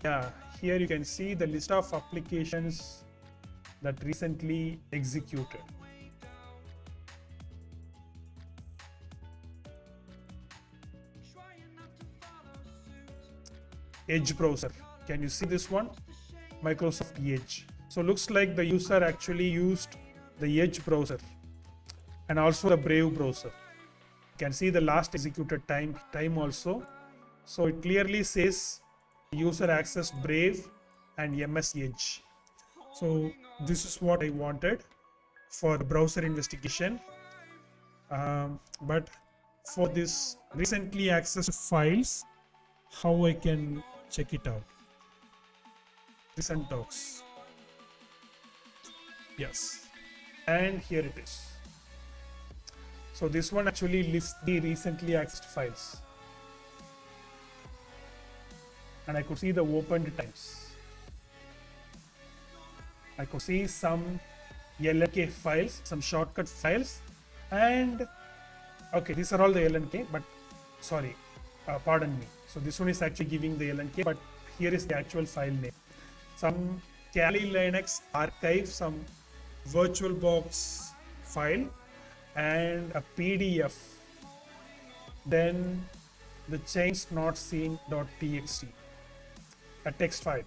yeah, here you can see the list of applications that recently executed. Edge browser. Can you see this one? Microsoft Edge. So looks like the user actually used the Edge browser and also the Brave browser. You can see the last executed time also. So it clearly says user accessed Brave and MS Edge. So this is what I wanted for browser investigation. But for this recently accessed files, how I can check it out? Recent docs. Yes, and here it is. So this one actually lists the recently accessed files, and I could see the opened times. I could see some LNK files, some shortcut files, and okay, these are all the LNK, but sorry, pardon me. So this one is actually giving the LNK, but here is the actual file name. Some Kali Linux archive, some VirtualBox file, and a PDF. Then the chains not seen.txt, a text file.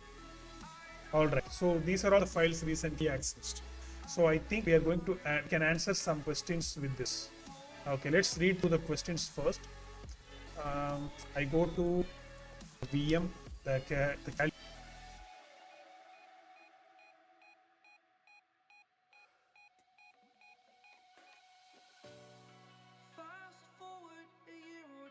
All right. So these are all the files recently accessed. So I think we are going to can answer some questions with this. Okay, let's read through the questions first. I go to VM, the Fast forward a year or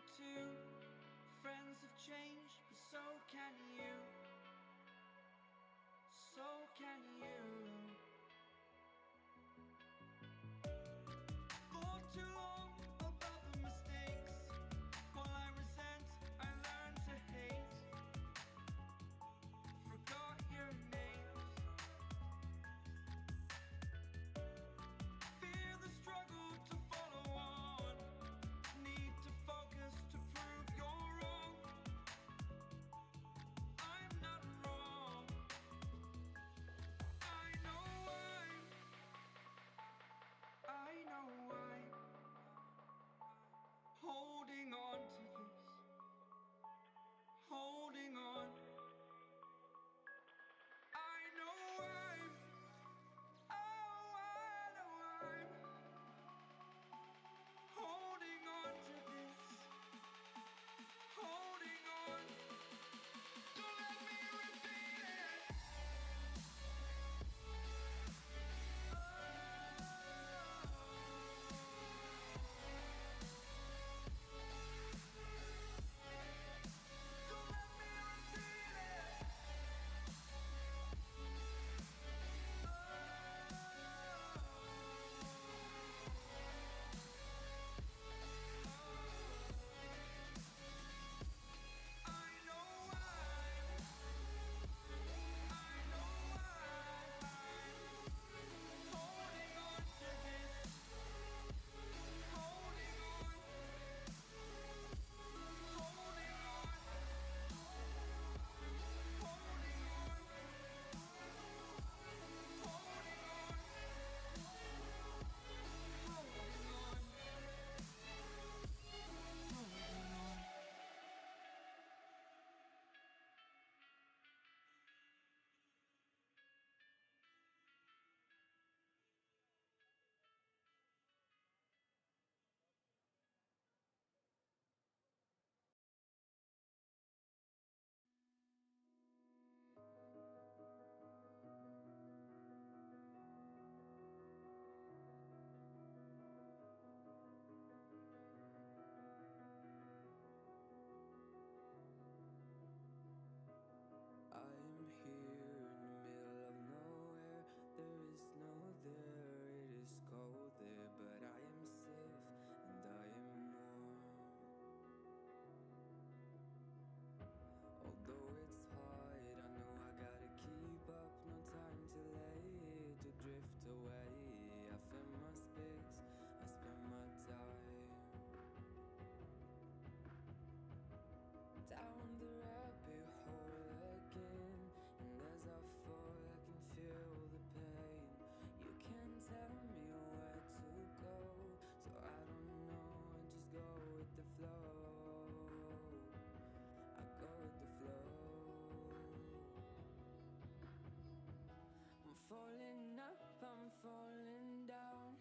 falling up, I'm falling down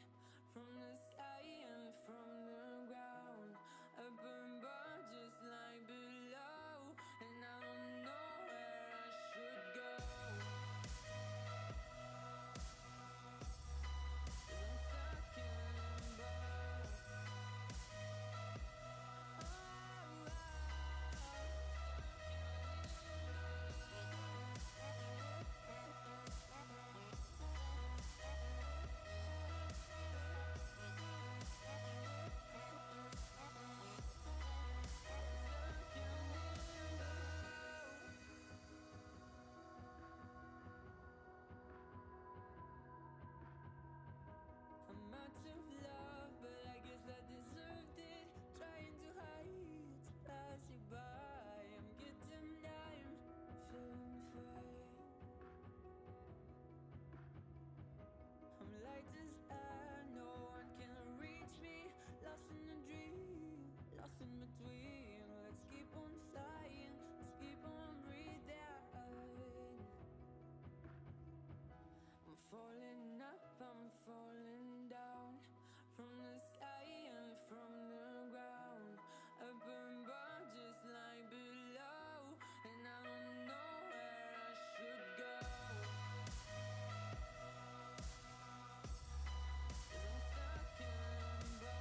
from the sky and from the ground. Up above, just like below, and I don't know where I should go. 'Cause I'm stuck in limbo. I'm out of love, but I guess I deserved it. Trying to hide, to pass you by. I'm getting down, feeling fine. I'm light as air, no one can reach me. Lost in a dream, lost in between. Let's keep on flying, let's keep on breathing. I'm falling up, I'm falling down from the sky and from the ground. Up above, just like below, and I don't know where I should go. 'Cause I'm stuck in limbo.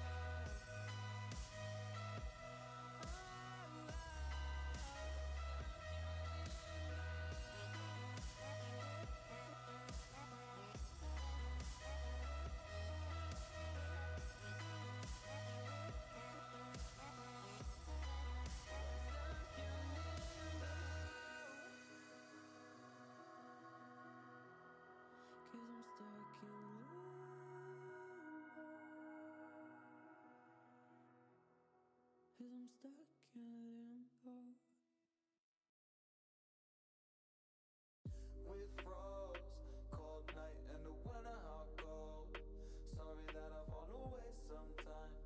Cause I'm stuck in limbo. Cause I'm stuck in limbo. We froze, cold night in the winter, how cold. Sorry that I fall away sometimes.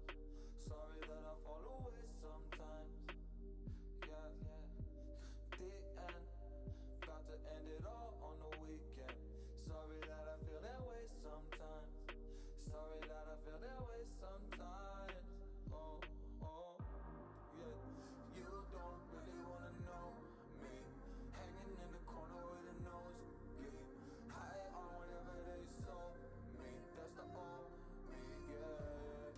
Sorry that I fall away sometimes. Yeah, the end, about to end it all on the weekend. Sorry that I feel that way sometimes. Sorry that I feel that way sometimes. Oh, yeah. You don't really wanna know me. Hanging in the corner with a nose bleed. High on whatever they sold me. That's the old me, yeah.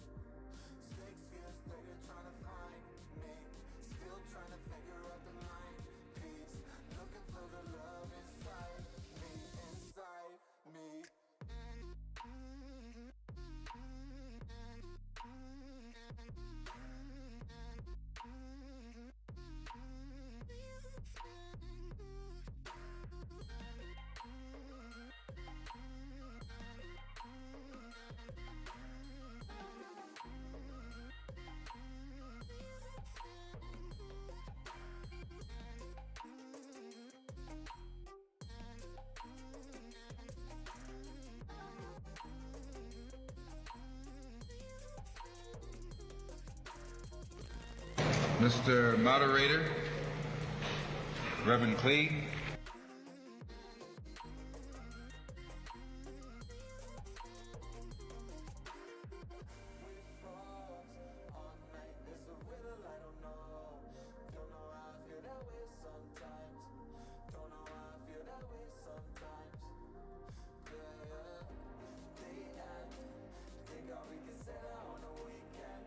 6 years later trying to find me. Still trying to figure out the line piece. Looking for the love inside me, inside me. Mr. Moderator, Reverend Clee. All night, it's a riddle, I don't know. Don't know how I feel that way sometimes. Don't know how I feel that way sometimes. Yeah. The end. Think all we can set out on the weekend.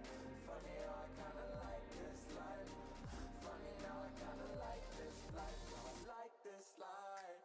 Funny how I kinda like this life. Funny how I kinda like this life. Don't like this life.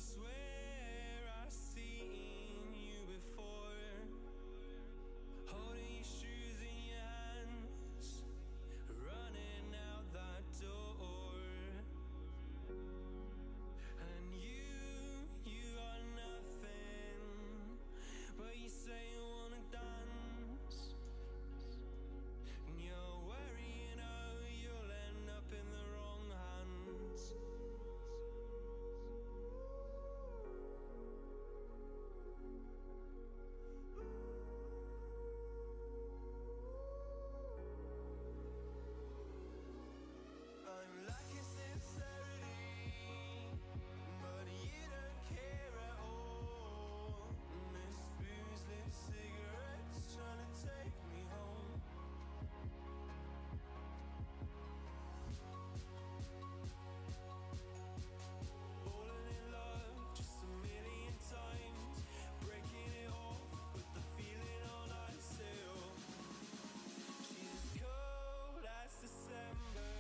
swear I've seen you before, holding your shoes in your hands, running out that door. And you got nothing, but you say you wanna dance. And you're worrying, oh, you'll end up in the wrong hands. I'm lacking sincerity, but you don't care at all. Miss booze-lit cigarettes trying to take me home. Falling in love just a million times, breaking it off with the feeling on ice still. She's as cold as December.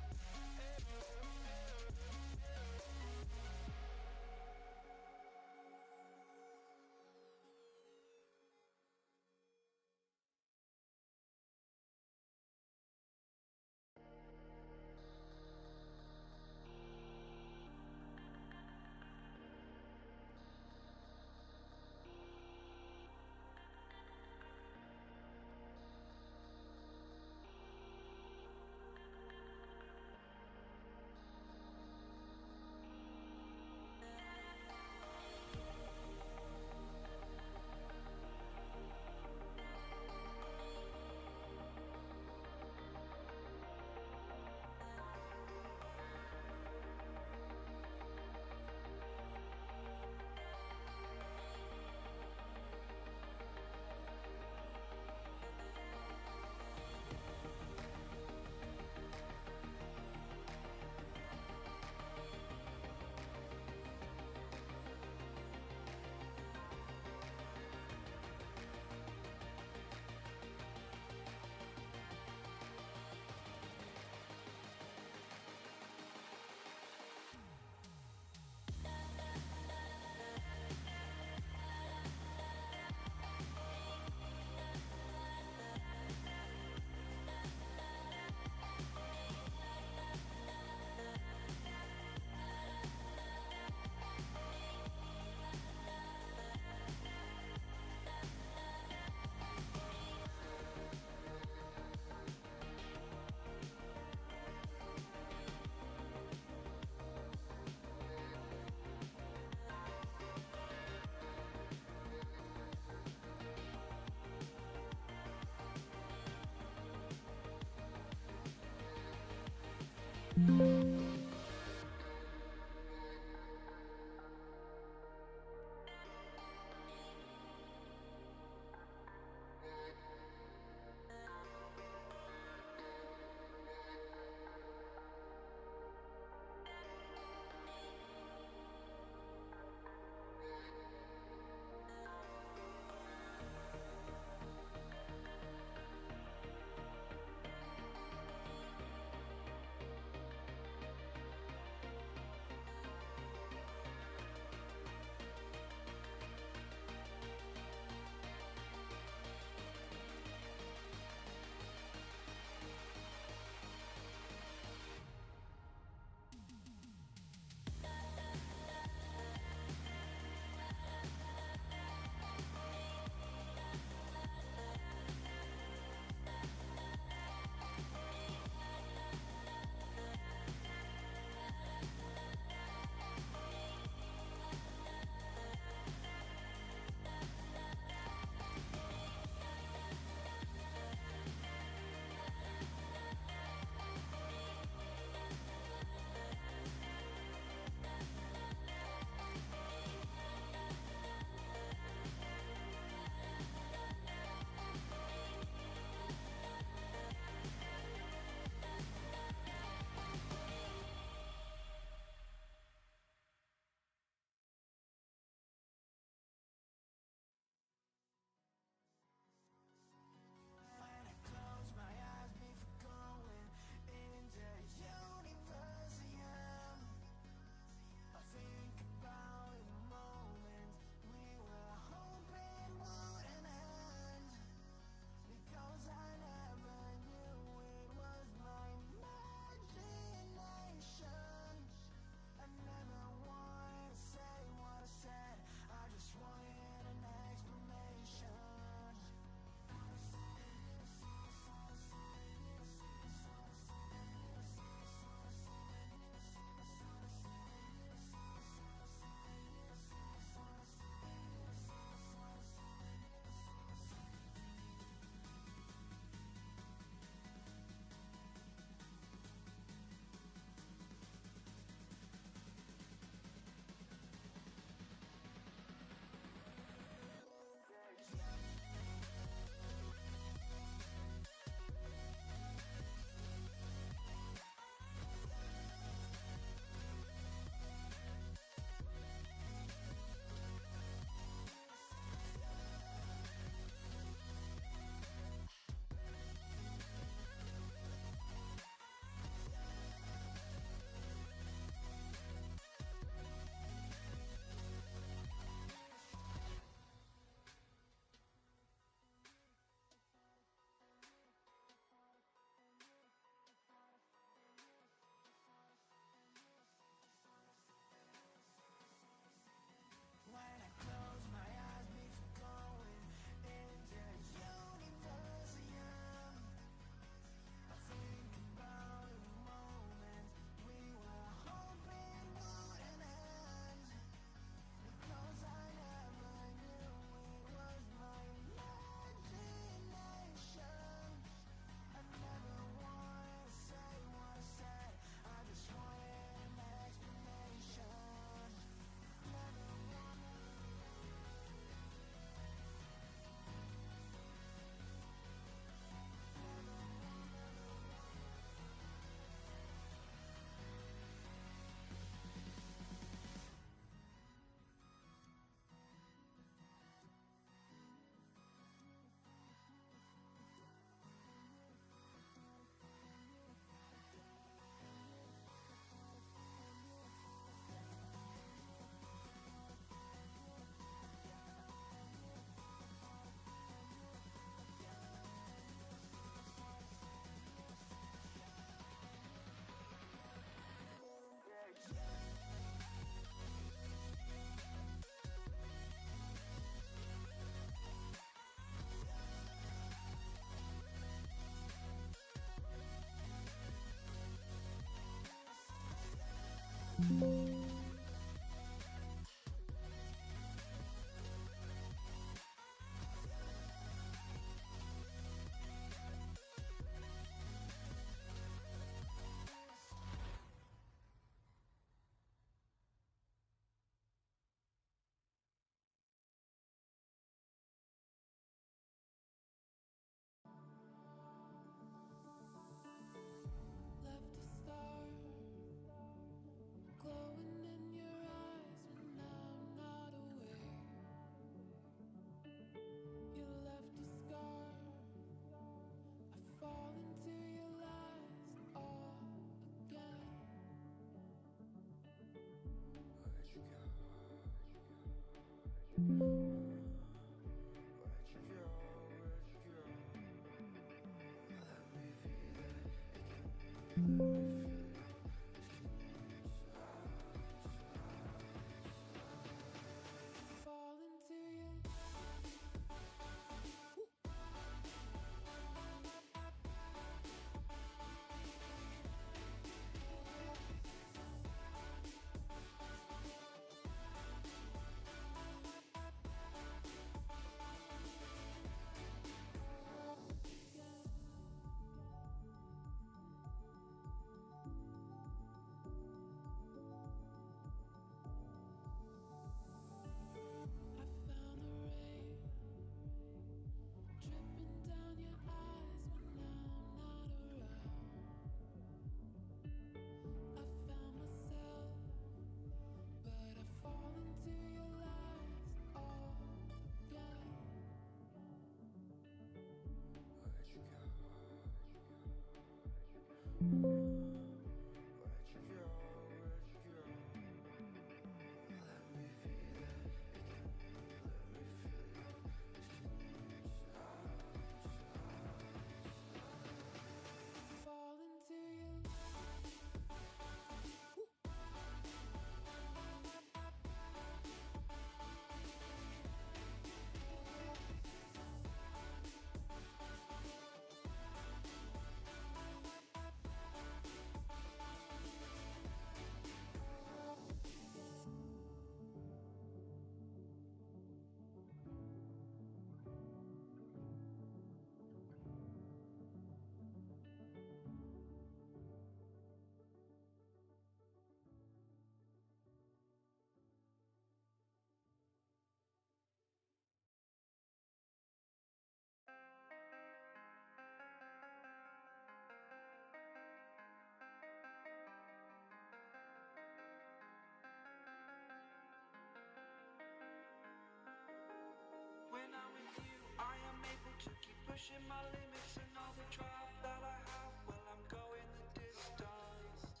pushing my limits and all the drive that I have. Well, I'm going the distance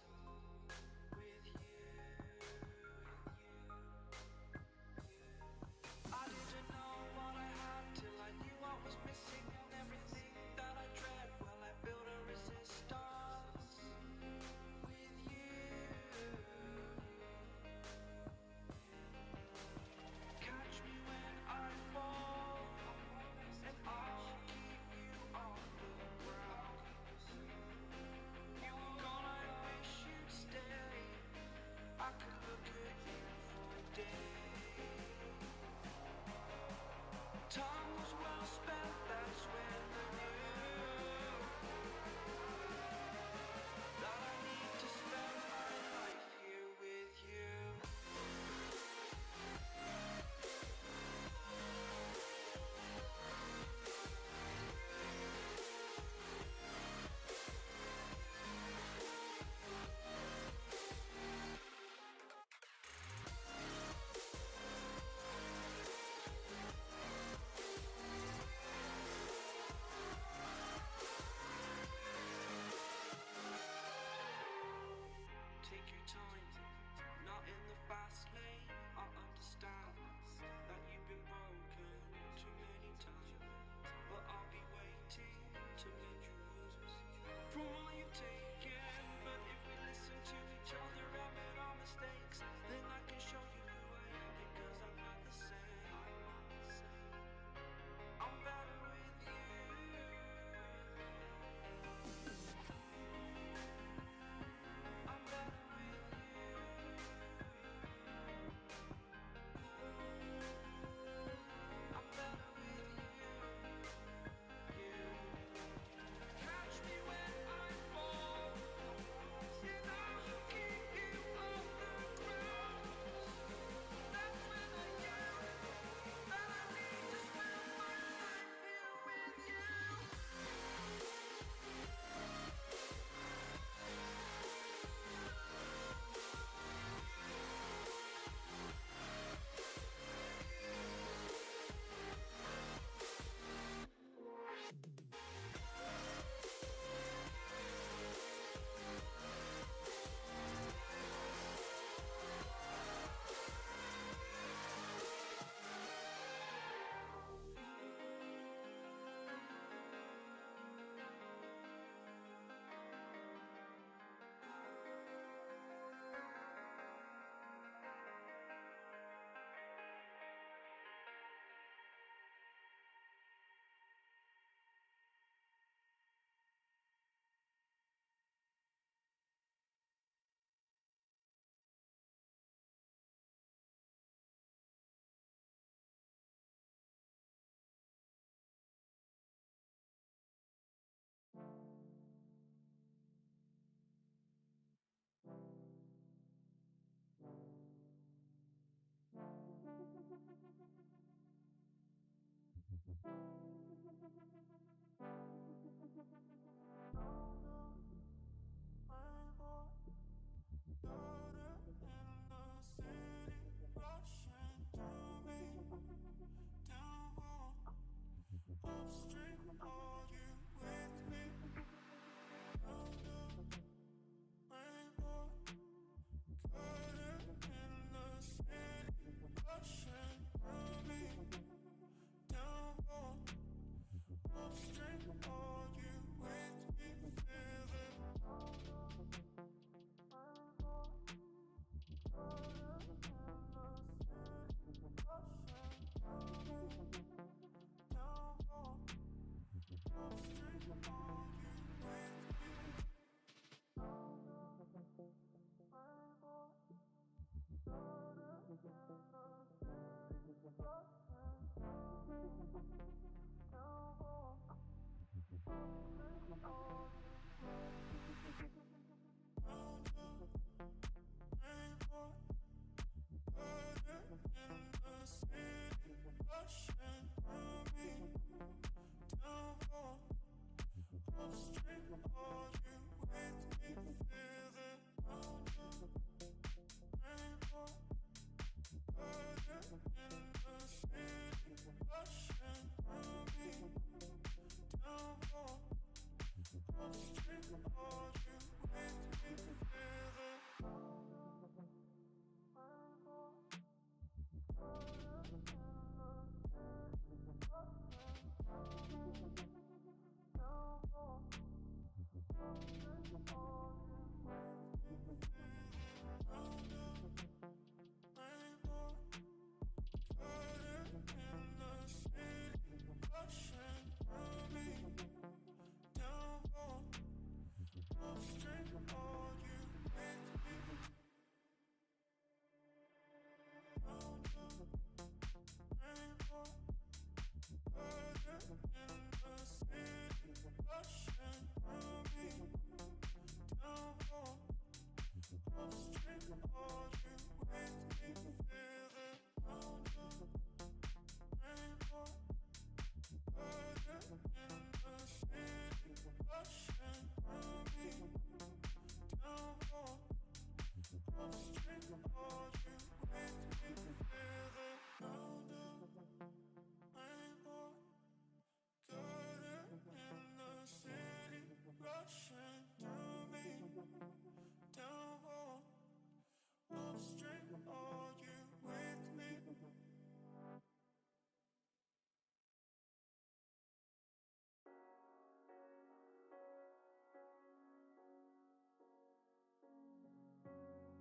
with you. I didn't know what I had till I knew what was missing, and everything that I dread. Well, I built a resistance with you. Catch me when I fall, and I'll keep you on the ground. You were gone, I wish you'd stay. I could look at you for days. Time was well spent, that's when I knew that I need to spend my life here with you. Take your time, not in the fast lane. I understand that you've been broken too many times, but I'll be waiting to mend your wounds from all you've taken. But if we listen to each other, admit our mistakes, then I can show you who I am, because I'm not the same. I'm better with you. I'm better with you. I'm better with you. Catch me when I fall, and I'll keep you off the ground. That's when I knew that I need to spend my life here with you.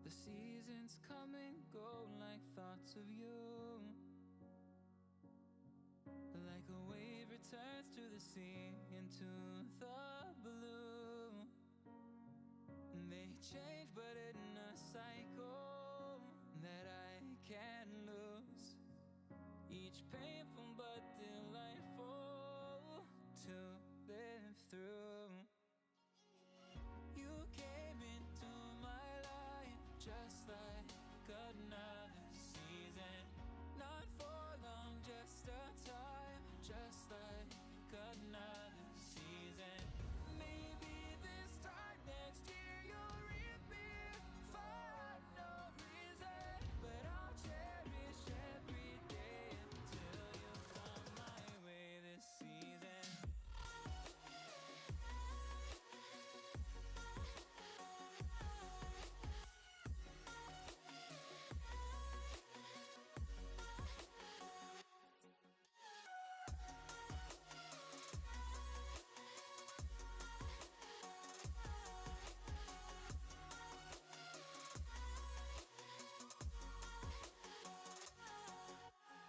The seasons come and go like thoughts of you. Like a wave returns to the sea, into the blue. They change but in a cycle that I can't lose. Each painful but delightful to live through. You came into my life just like another season. Not for long, just a time, just like another season. Maybe this time next year you'll reappear for no reason, but I'll cherish every day until you come my way this season.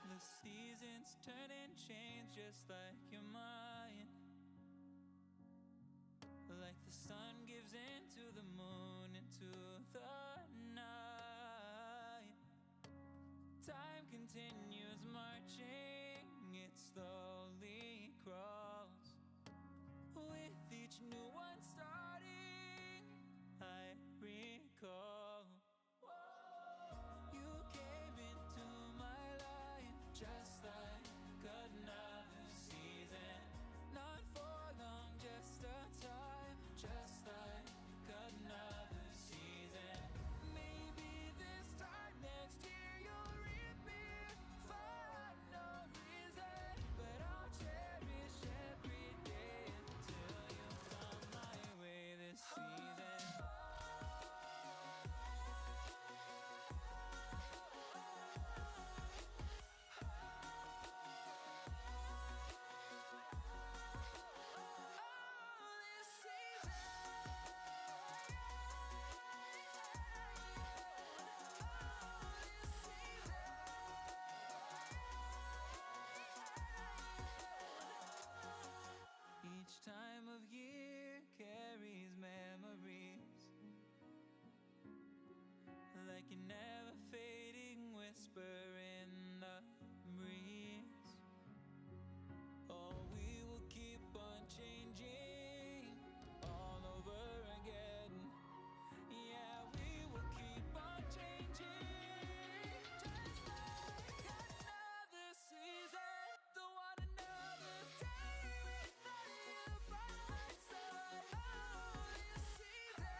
The seasons turn and change just like your mind. Like the sun gives into the moon, into the night. Time continues marching, it slowly crawls. With each new one starting, I recall. You came into my life just like another season. Not for long, just a time, just like another season. Maybe this time next year you'll reappear for no reason, but I'll cherish every day until you come my way this season. Each time of year carries memories, like a never fading whisper in the breeze. Oh, we will keep on changing all over again. Yeah, we will keep on changing just like another season. Don't want another day without you by my side. Oh, this season.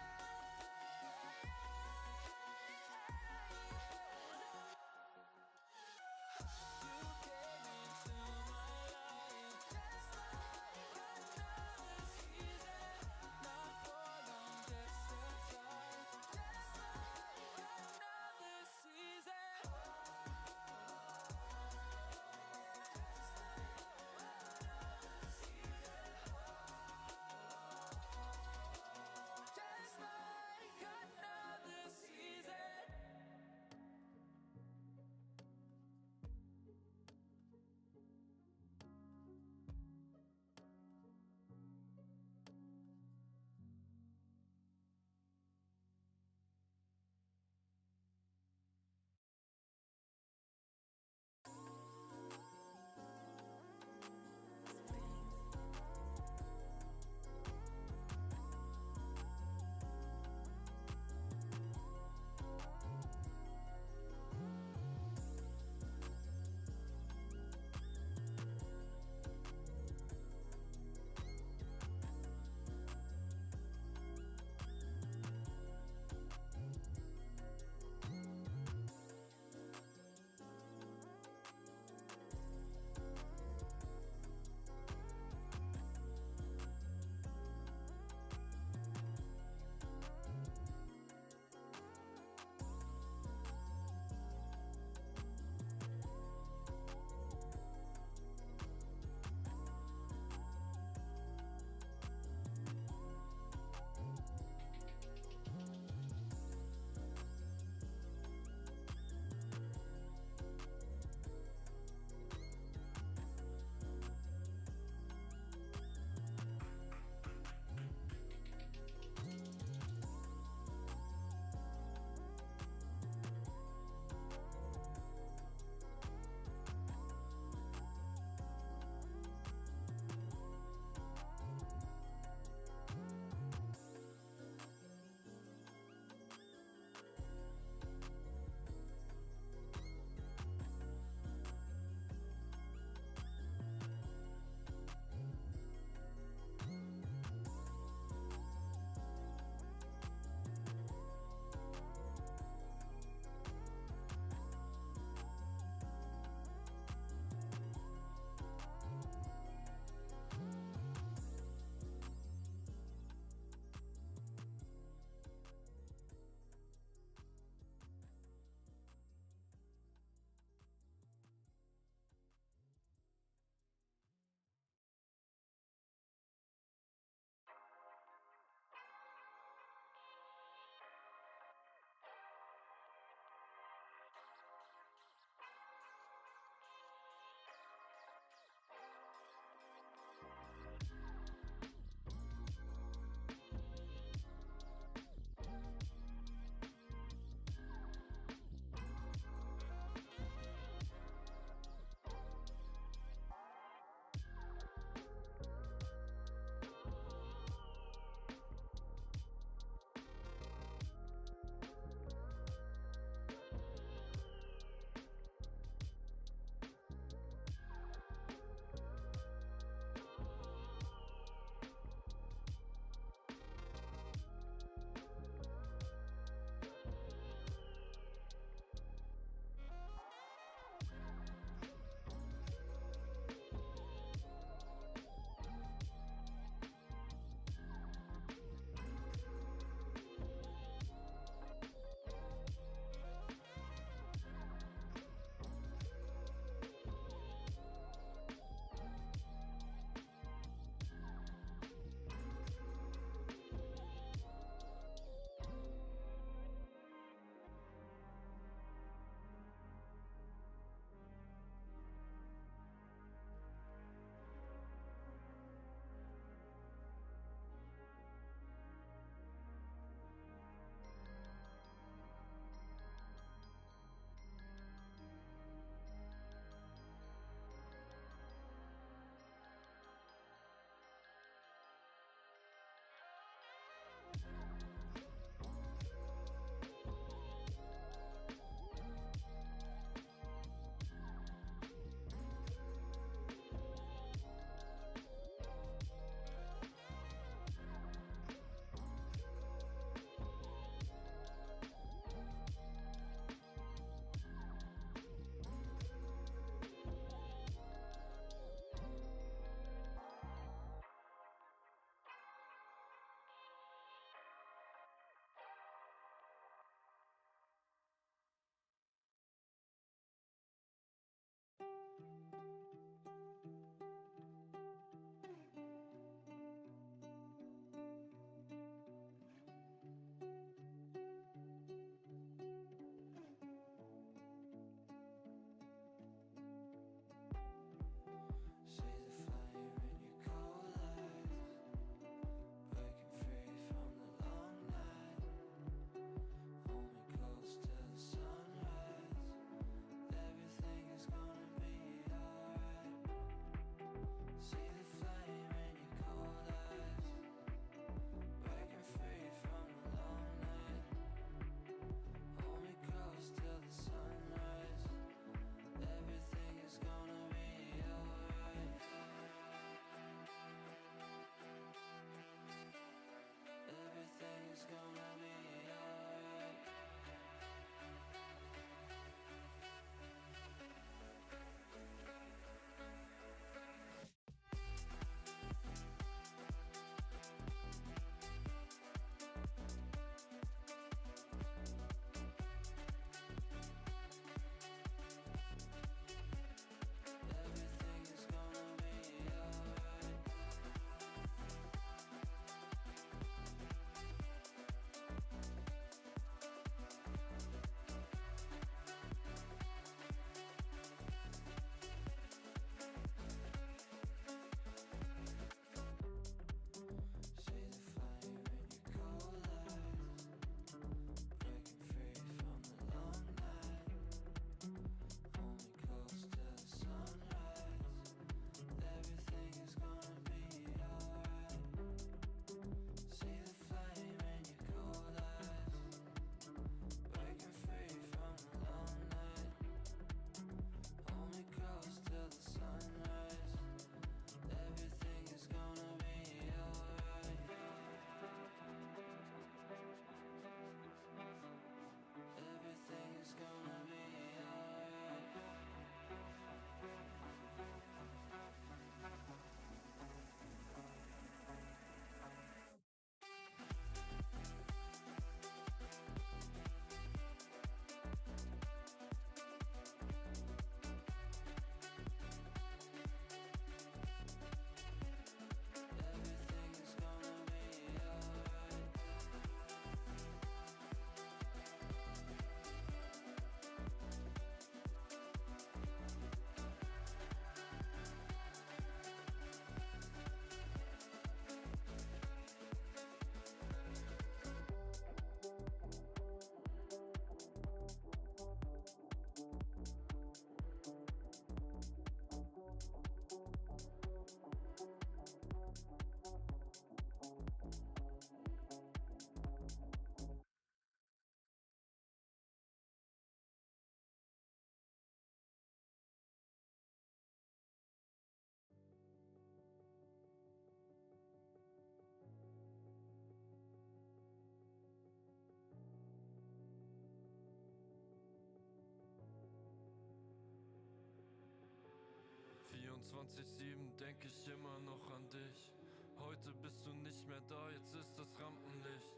24/7 denk ich immer noch an dich. Heute bist du nicht mehr da, jetzt ist das Rampenlicht.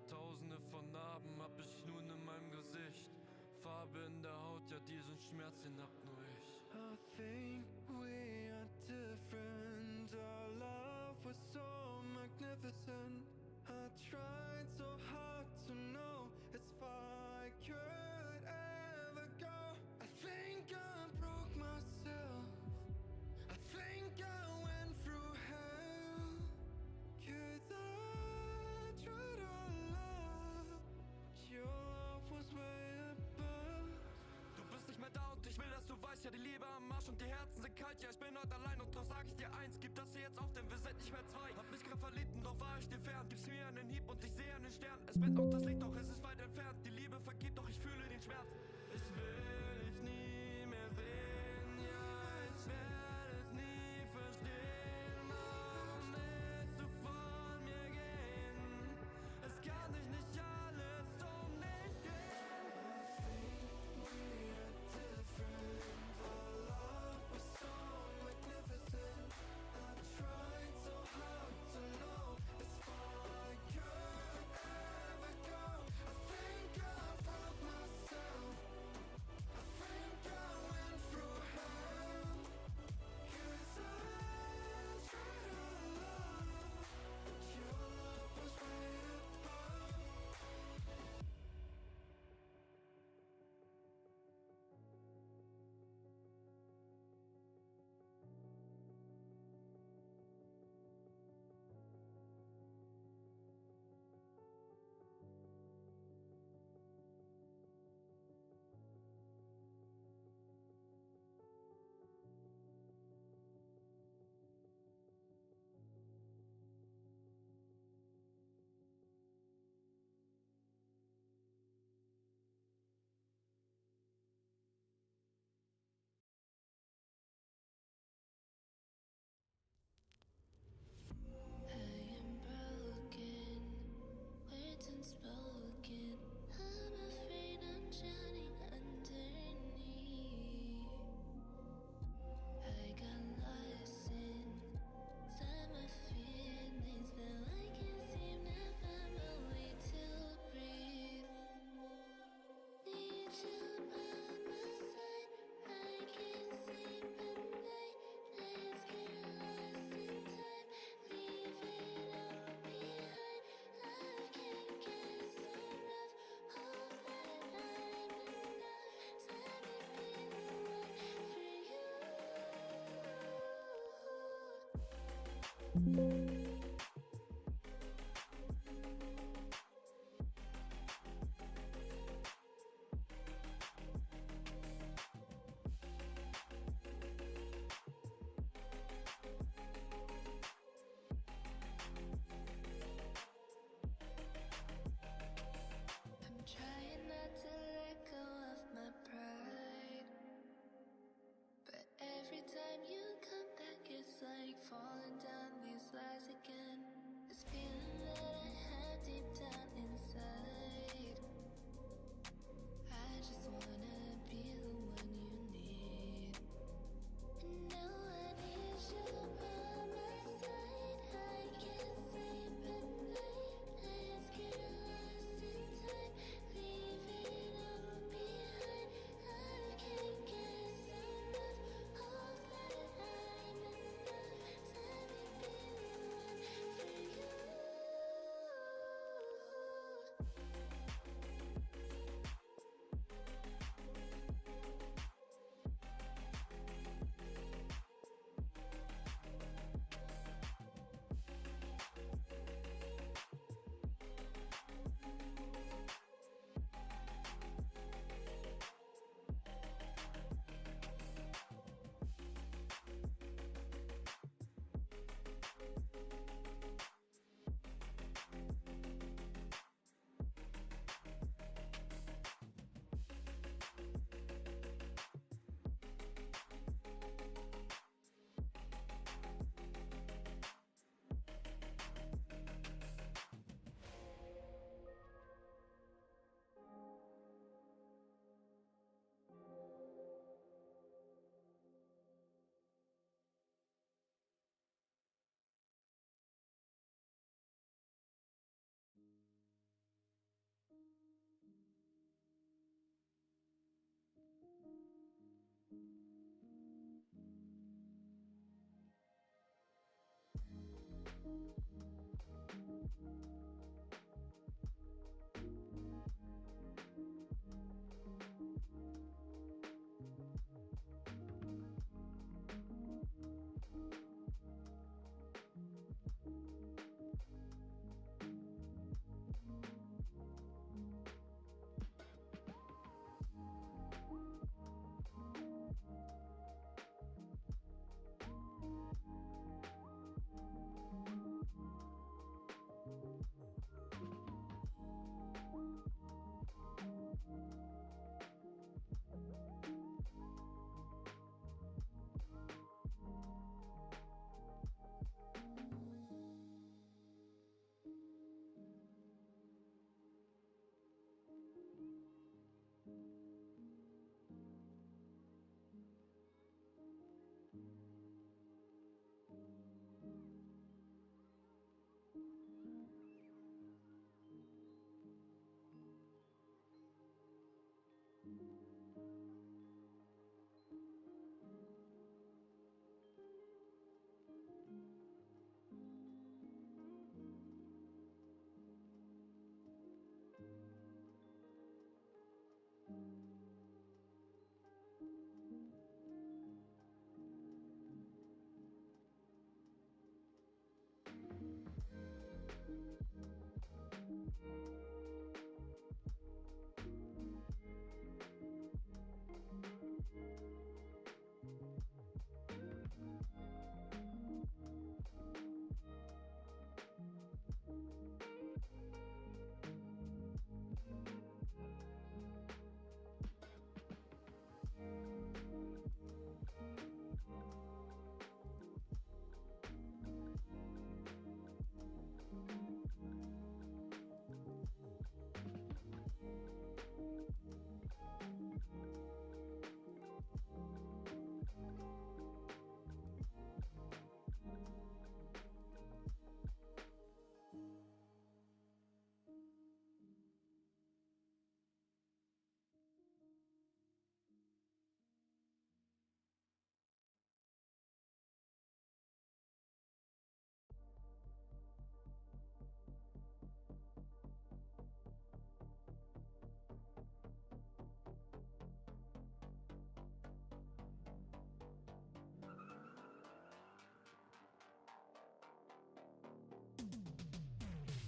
Tausende von Narben hab ich nun in meinem Gesicht. Farbe in der Haut, ja diesen Schmerz, den hab nur ich. I think we are different. Our love was so magnificent. I tried so hard to know as far I could ever go. I think I broke myself. I think I went through hell. 'Cause I tried our love, but your love was way above. Du bist nicht mehr da und ich will, dass du weißt, ja die Liebe am Arsch und die Herzen sind kalt. Ja, ich bin heute allein und doch sag ich dir eins, gib das hier jetzt auf, denn wir sind nicht mehr zwei. Hab mich grad verliebt und doch war ich dir fern. Gib's mir einen Hieb und ich sehe einen Stern. Es brennt auch das Licht, doch es ist weit entfernt. Die Liebe vergeht, doch ich fühle den Schmerz. Ich will dich nie mehr sehen, ja, ich werde es nie verstehen. Warum willst du von mir gehen? Es kann dich nicht alles um mich drehen. Our love was so magnificent. I tried so hard to know as far I could ever go. I think I broke myself. I think I went through hell. 'Cause I tried our love, but your love was way above. I am broken, words unspoken. I'm afraid I'm drowning underneath. I got lost inside my feelings. Now I can't seem to find my way to breathe. Need you by my side. I can't sleep at night. Let's get lost in time. Leave it all behind. I can't get enough. Hope that I'm enough. Let me be the one for you. I'm trying not to let go of my pride, but every time you come back, it's like falling down these lies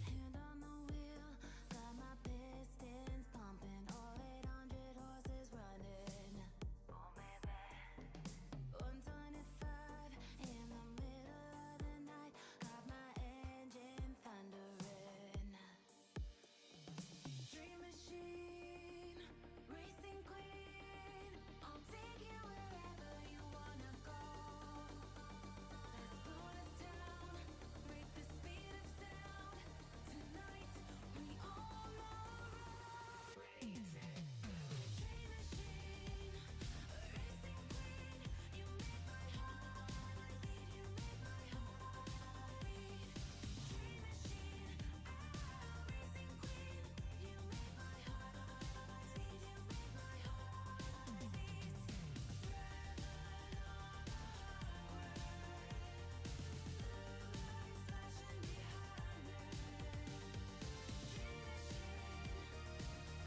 Hand on the wheel, got my pistons pumping, all 800 horses running. Oh baby, 125 in the middle of the night, got my engine thundering. Dream machine, racing queen, I'll take you wherever you wanna go. Let's blow this down, break the speed of sound. Tonight we all know racing. Dream machine, racing queen, you make my heart beat. You make my heart beat. Dream machine, racing queen, you make my heart beat. You make my heart beat. Driving on the highway, lights flashing behind me. Dream machine,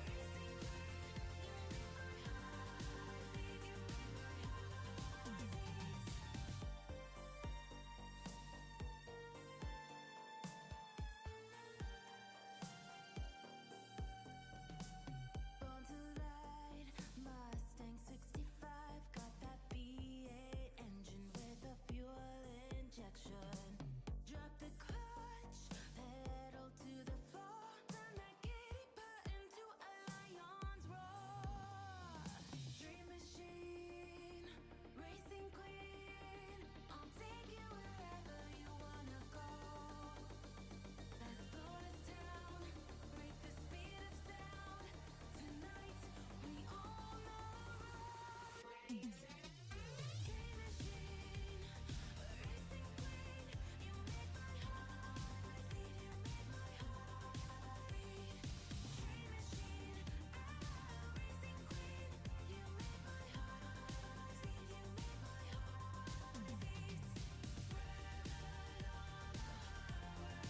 racing queen, you make my heart beat. You make my heart beat. Born to ride, Mustang 65, got that V8 engine with a fuel injection. Drop the clutch, pedal to the floor, turn that giddy button to a lion's roar. Dream machine, racing queen, I'll take you wherever you wanna go. Let's blow this down, break the speed of sound. Tonight we all know racing. Dream machine, racing queen, you make my heart beat. You make my heart beat. Dream machine, racing queen, you make my heart beat. You make my heart beat. Driving on the highway,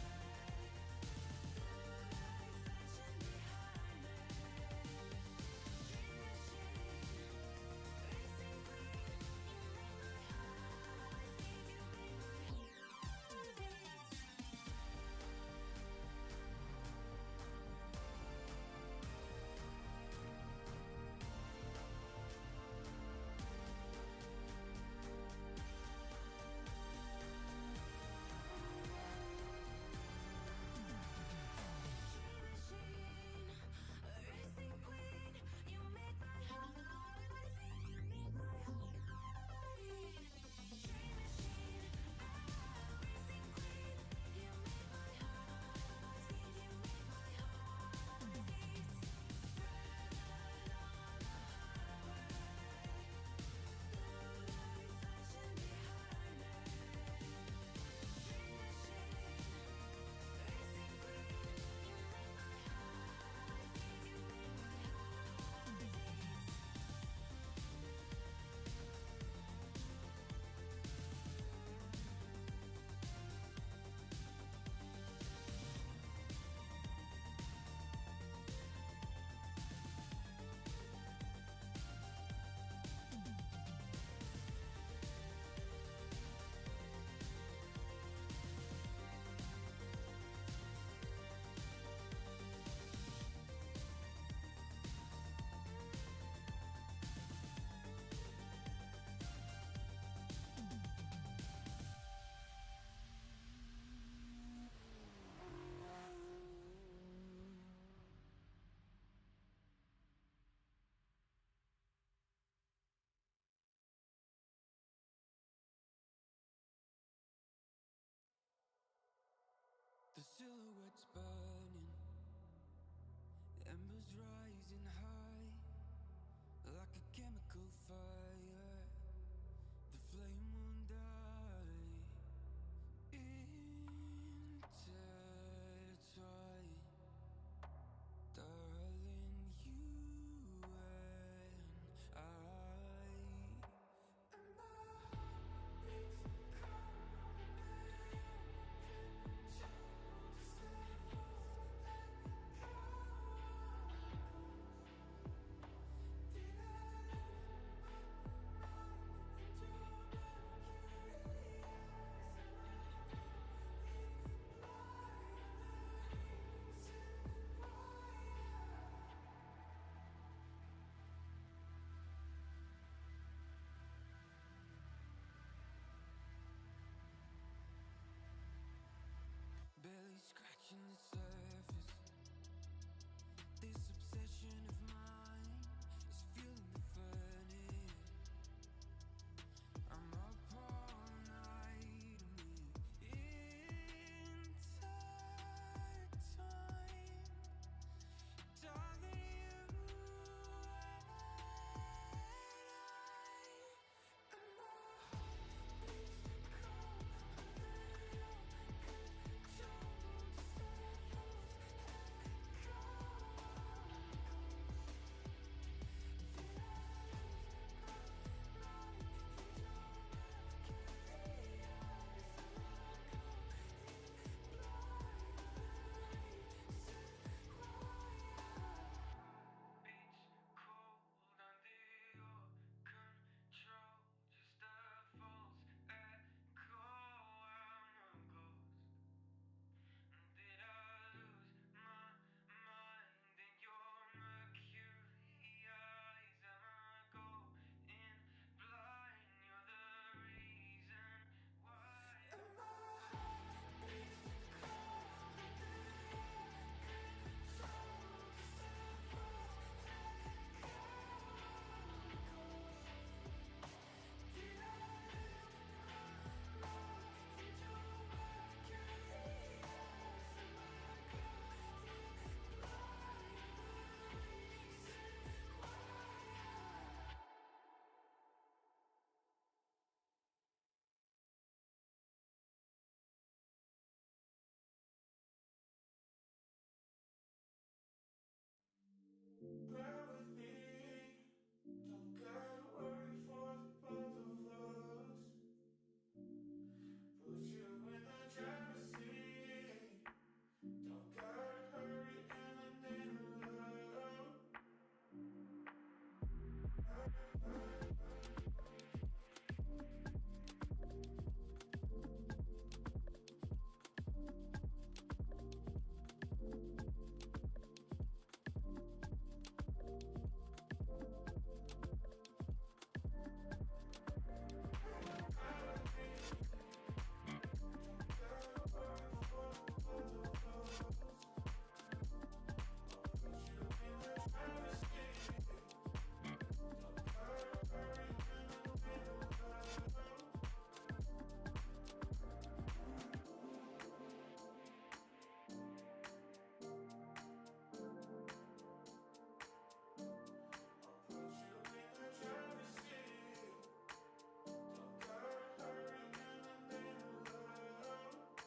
heart's burning, embers rising high like a chemical fire. The flame won't die. Intertwine, darling, you and I. And my heart beats cold and just let it fall, let go. Did I lose my mind into your mercury eyes? Am I going blind? Reason why barely scratching the surface. This obsession of mine is fueling the furnace. I'm up all night and we intertwine. Darling, you and my heart beats cold under your control. Just let it fall, let go. Did I lose my mind in your mercury eyes? Am I going blind? Reason why beats cold under your control. Just a false echo. I'm a ghost. Did I lose my mind in your mercury eyes? Am I going blind? You're the reason why. And my heart beats cold under your control. Just let it fall, let go. Did I lose my mind in your mercury eyes? Am I going blind? Reason why Bear with me, don't gotta worry for the both of us. Put you in the driver's seat, don't gotta hurry in the name of love.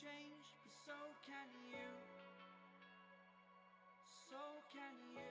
change, but so can you. So can you.